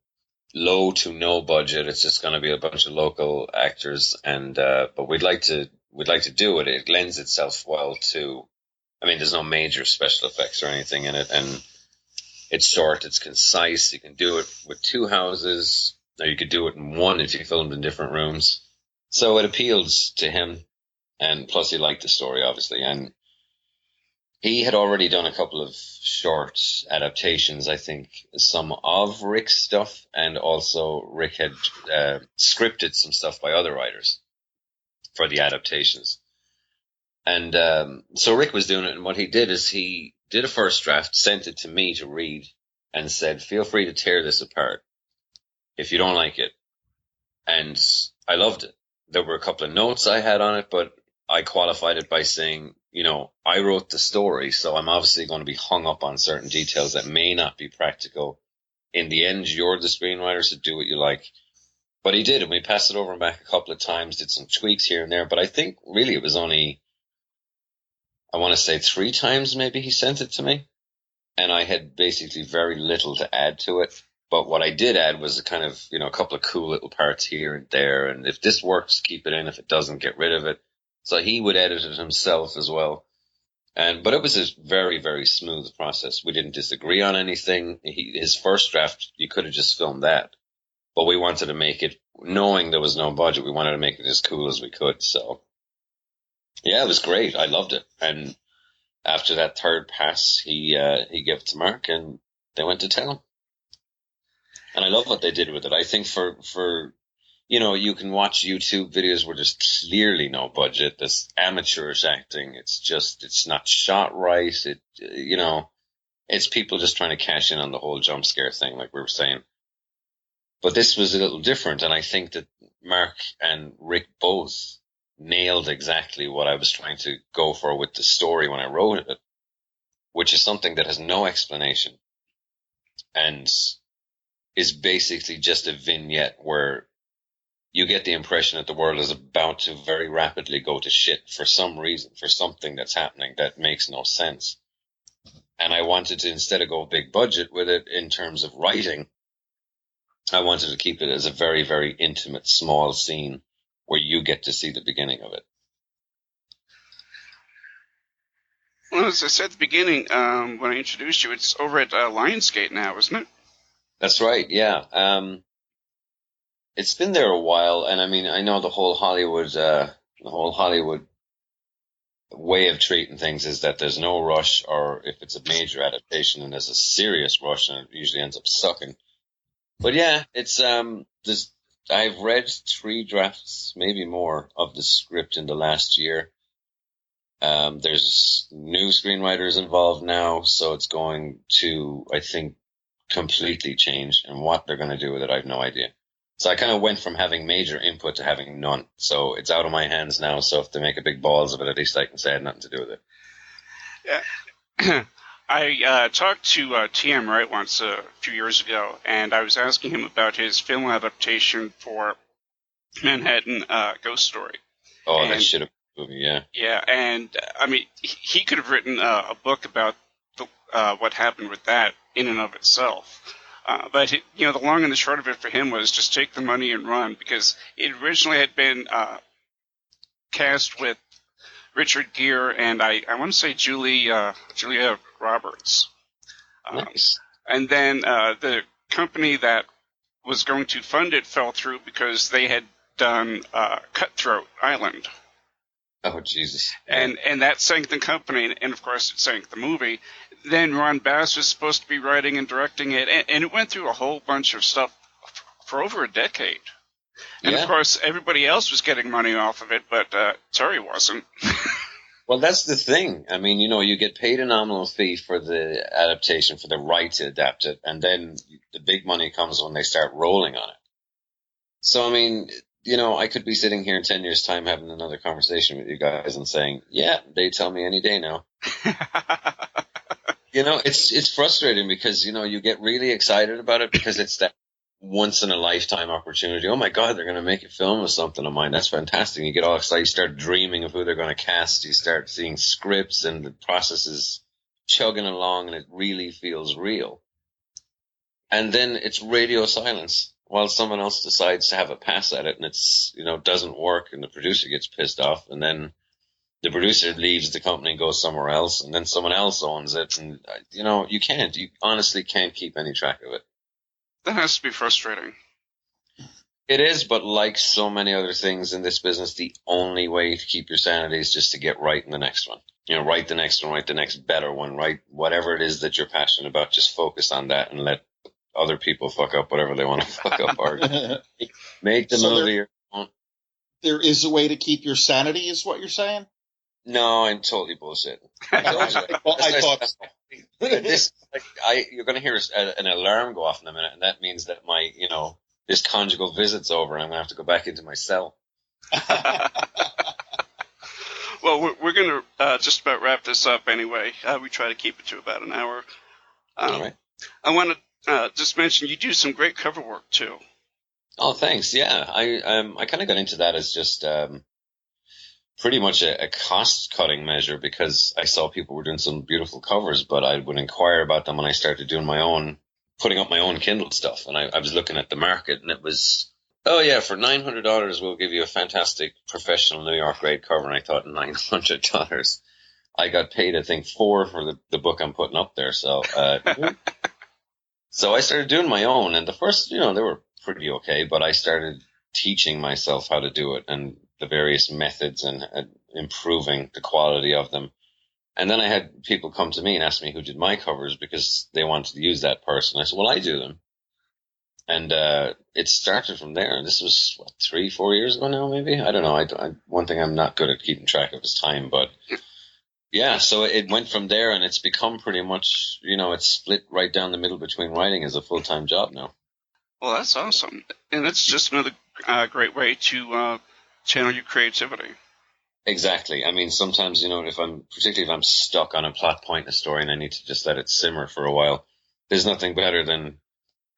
low to no budget. It's just going to be a bunch of local actors, and but we'd like to do it. It lends itself well to. I mean, there's no major special effects or anything in it, and it's short, it's concise. You can do it with 2 houses. Or you could do it in 1 if you filmed in different rooms. So it appealed to him, and plus he liked the story, obviously. And he had already done a couple of short adaptations, I think, some of Rick's stuff, and also Rick had scripted some stuff by other writers for the adaptations. And so Rick was doing it, and what he did is he did a first draft, sent it to me to read, and said, feel free to tear this apart if you don't like it. And I loved it. There were a couple of notes I had on it, but I qualified it by saying, I wrote the story, so I'm obviously going to be hung up on certain details that may not be practical. In the end, you're the screenwriter, so do what you like. But he did, and we passed it over and back a couple of times, did some tweaks here and there, but I think really it was only, I want to say 3 times maybe he sent it to me, and I had basically very little to add to it. But what I did add was a kind of, a couple of cool little parts here and there. And if this works, keep it in. If it doesn't, get rid of it. So he would edit it himself as well. But it was a very, very smooth process. We didn't disagree on anything. His first draft, you could have just filmed that. But we wanted to make it, knowing there was no budget, we wanted to make it as cool as we could. So, yeah, it was great. I loved it. And after that 3rd pass, he gave it to Mark, and they went to town. And I love what they did with it. I think for you can watch YouTube videos where there's clearly no budget. There's amateurish acting. It's not shot right. It's people just trying to cash in on the whole jump scare thing, like we were saying. But this was a little different, and I think that Mark and Rick both nailed exactly what I was trying to go for with the story when I wrote it, which is something that has no explanation. And is basically just a vignette where you get the impression that the world is about to very rapidly go to shit for some reason, for something that's happening that makes no sense. And I wanted to, instead of go big budget with it in terms of writing, I wanted to keep it as a very, very intimate, small scene where you get to see the beginning of it. Well, as I said at the beginning, when I introduced you, it's over at Lionsgate now, isn't it? That's right, yeah. It's been there a while, and I mean, I know the whole Hollywood way of treating things is that there's no rush, or if it's a major adaptation and there's a serious rush, and it usually ends up sucking. But yeah, it's I've read 3 drafts, maybe more, of the script in the last year. There's new screenwriters involved now, so it's going to, I think, completely change, and what they're going to do with it, I have no idea. So I kind of went from having major input to having none. So it's out of my hands now, so if they make a big balls of it, at least I can say I had nothing to do with it. Yeah. I talked to T.M. Wright once a few years ago, and I was asking him about his film adaptation for Manhattan Ghost Story. Oh, and, that should have been a movie, yeah. Yeah, and I mean, he could have written a book about what happened with that in and of itself. But the long and the short of it for him was just take the money and run, because it originally had been cast with Richard Gere and I want to say Julia Roberts. Nice. And then the company that was going to fund it fell through because they had done Cutthroat Island. Oh, Jesus. And that sank the company, and of course it sank the movie. Then Ron Bass was supposed to be writing and directing it, and it went through a whole bunch of stuff for over a decade. And of course everybody else was getting money off of it, but Terry wasn't. Well, that's the thing. I mean, you get paid a nominal fee for the adaptation, for the right to adapt it, and then the big money comes when they start rolling on it. So, I mean, I could be sitting here in 10 years' time having another conversation with you guys and saying, yeah, they tell me any day now. It's frustrating because, you get really excited about it because it's that once-in-a-lifetime opportunity. Oh, my God, they're going to make a film of something of mine. That's fantastic. You get all excited. You start dreaming of who they're going to cast. You start seeing scripts, and the process is chugging along, and it really feels real. And then it's radio silence while someone else decides to have a pass at it, and it's, doesn't work, and the producer gets pissed off, and then the producer leaves the company and goes somewhere else, and then someone else owns it, and, you honestly can't keep any track of it. That has to be frustrating. It is, but like so many other things in this business, the only way to keep your sanity is just to get right in the next one. Write the next one, write the next better one, write whatever it is that you're passionate about, just focus on that and let other people fuck up whatever they want to fuck up, or make the movie your own. There is a way to keep your sanity, is what you're saying? No, I'm totally bullshit. I thought you're going to hear an alarm go off in a minute, and that means that my, this conjugal visit's over, and I'm going to have to go back into my cell. Well, we're going to just about wrap this up anyway. We try to keep it to about an hour. All right. I want to just mention you do some great cover work too. Oh, thanks. Yeah, I kind of got into that as just pretty much a cost-cutting measure, because I saw people were doing some beautiful covers, but I would inquire about them when I started doing putting up my own Kindle stuff, and I was looking at the market, and it was, oh yeah, for $900 we'll give you a fantastic professional New York grade cover, and I thought $900. I got paid, I think, $4 for the book I'm putting up there, so so I started doing my own, and the first, they were pretty okay, but I started teaching myself how to do it, and the various methods, and improving the quality of them. And then I had people come to me and ask me who did my covers, because they wanted to use that person. I said, well, I do them. And it started from there. And this was, 3-4 years ago now, maybe? I don't know. One thing I'm not good at keeping track of is time, but yeah, so it went from there, and it's become pretty much, it's split right down the middle between writing as a full-time job now. Well, that's awesome. And that's just another great way to channel your creativity. Exactly. I mean, sometimes, particularly if I'm stuck on a plot point in a story and I need to just let it simmer for a while, there's nothing better than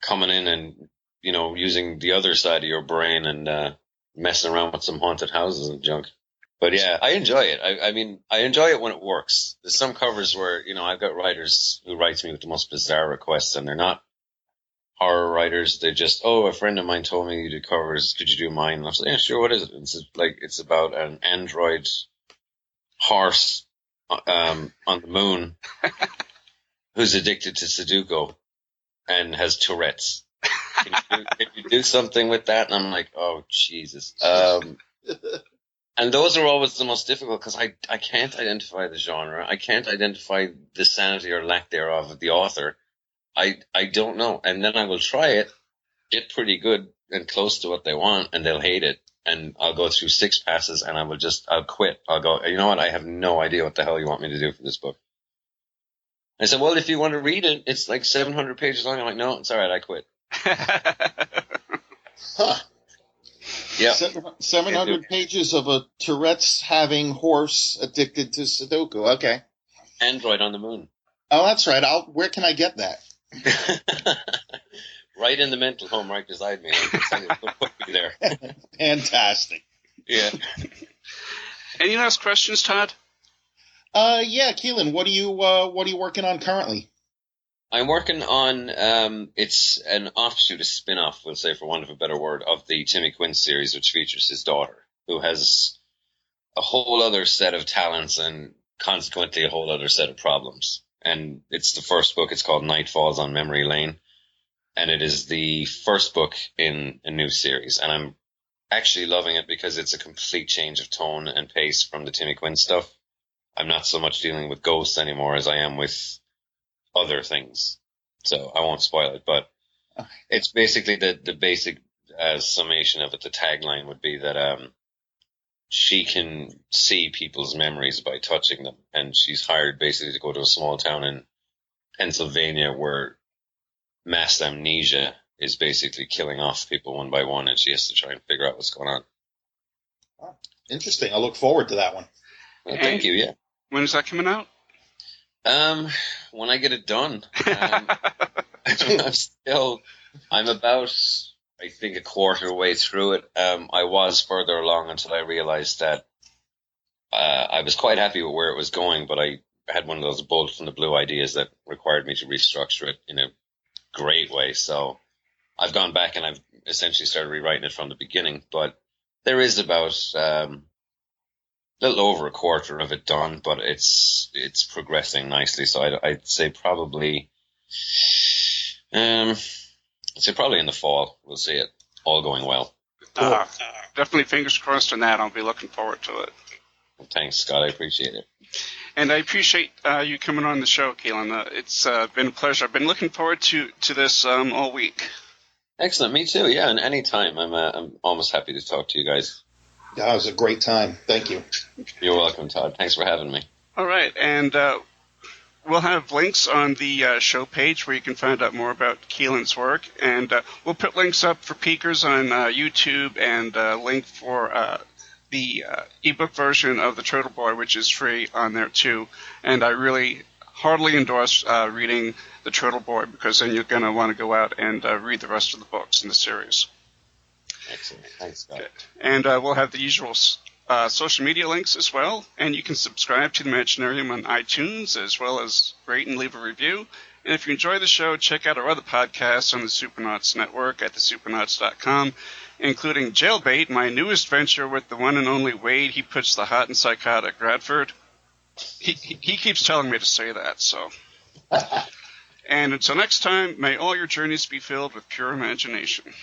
coming in and, using the other side of your brain and messing around with some haunted houses and junk. But yeah, I enjoy it. I mean, I enjoy it when it works. There's some covers where, I've got writers who write me with the most bizarre requests, and they're not horror writers. They just, a friend of mine told me you do covers, could you do mine? And I was like, yeah, sure, what is it? It's about an android horse on the moon who's addicted to Sudoku and has Tourette's. Can you do something with that? And I'm like, oh, Jesus. And those are always the most difficult, because I can't identify the genre. I can't identify the sanity or lack thereof of the author. I don't know. And then I will try it, get pretty good and close to what they want, and they'll hate it. And I'll go through 6 passes, and I'll quit. I'll go, you know what? I have no idea what the hell you want me to do for this book. I said, well, if you want to read it, it's like 700 pages long. I'm like, no, it's all right. I quit. Huh. Yeah. 700 pages of a Tourette's having horse addicted to Sudoku. Okay. Android on the moon. Oh, that's right. Where can I get that? Right in the mental home, right beside me. Put me there. Fantastic. Yeah. Any last questions, Todd? Yeah, Kealan, what are you working on currently? I'm working on it's an offshoot, a spin-off, we'll say, for want of a better word, of the Timmy Quinn series, which features his daughter, who has a whole other set of talents and consequently a whole other set of problems. And it's the first book. It's called Night Falls on Memory Lane. And it is the first book in a new series. And I'm actually loving it because it's a complete change of tone and pace from the Timmy Quinn stuff. I'm not so much dealing with ghosts anymore as I am with other things. So I won't spoil it, but it's basically the basic summation of it. The tagline would be that she can see people's memories by touching them. And she's hired basically to go to a small town in Pennsylvania where mass amnesia is basically killing off people one by one, and she has to try and figure out what's going on. Oh, interesting. I look forward to that one. Well, thank you. Yeah. When is that coming out? When I get it done. I'm about, I think, a quarter way through it. I was further along until I realized that I was quite happy with where it was going, but I had one of those bolt from the blue ideas that required me to restructure it in a great way. So I've gone back and I've essentially started rewriting it from the beginning, but there is about a little over a quarter of it done, but it's progressing nicely. So I'd say probably in the fall we'll see it all going well. Definitely fingers crossed on that. I'll be looking forward to it. Well, thanks, Scott. I appreciate it. And I appreciate you coming on the show, Kealan. It's been a pleasure. I've been looking forward to this all week. Excellent. Me too. Yeah, and any time. I'm almost happy to talk to you guys. Yeah, it was a great time. Thank you. You're welcome, Todd. Thanks for having me. All right, and we'll have links on the show page where you can find out more about Kealan's work, and we'll put links up for peekers on YouTube and a link for the ebook version of The Turtle Boy, which is free on there too. And I really heartily endorse reading The Turtle Boy, because then you're going to want to go out and read the rest of the books in the series. Excellent. Thanks, Scott. Good. And we'll have the usual social media links as well. And you can subscribe to the Imaginarium on iTunes, as well as rate and leave a review. And if you enjoy the show, check out our other podcasts on the Supernauts Network at thesupernauts.com, including Jailbait, my newest venture with the one and only Wade. He puts the hot and psychotic Radford. He keeps telling me to say that, so. And until next time, may all your journeys be filled with pure imagination.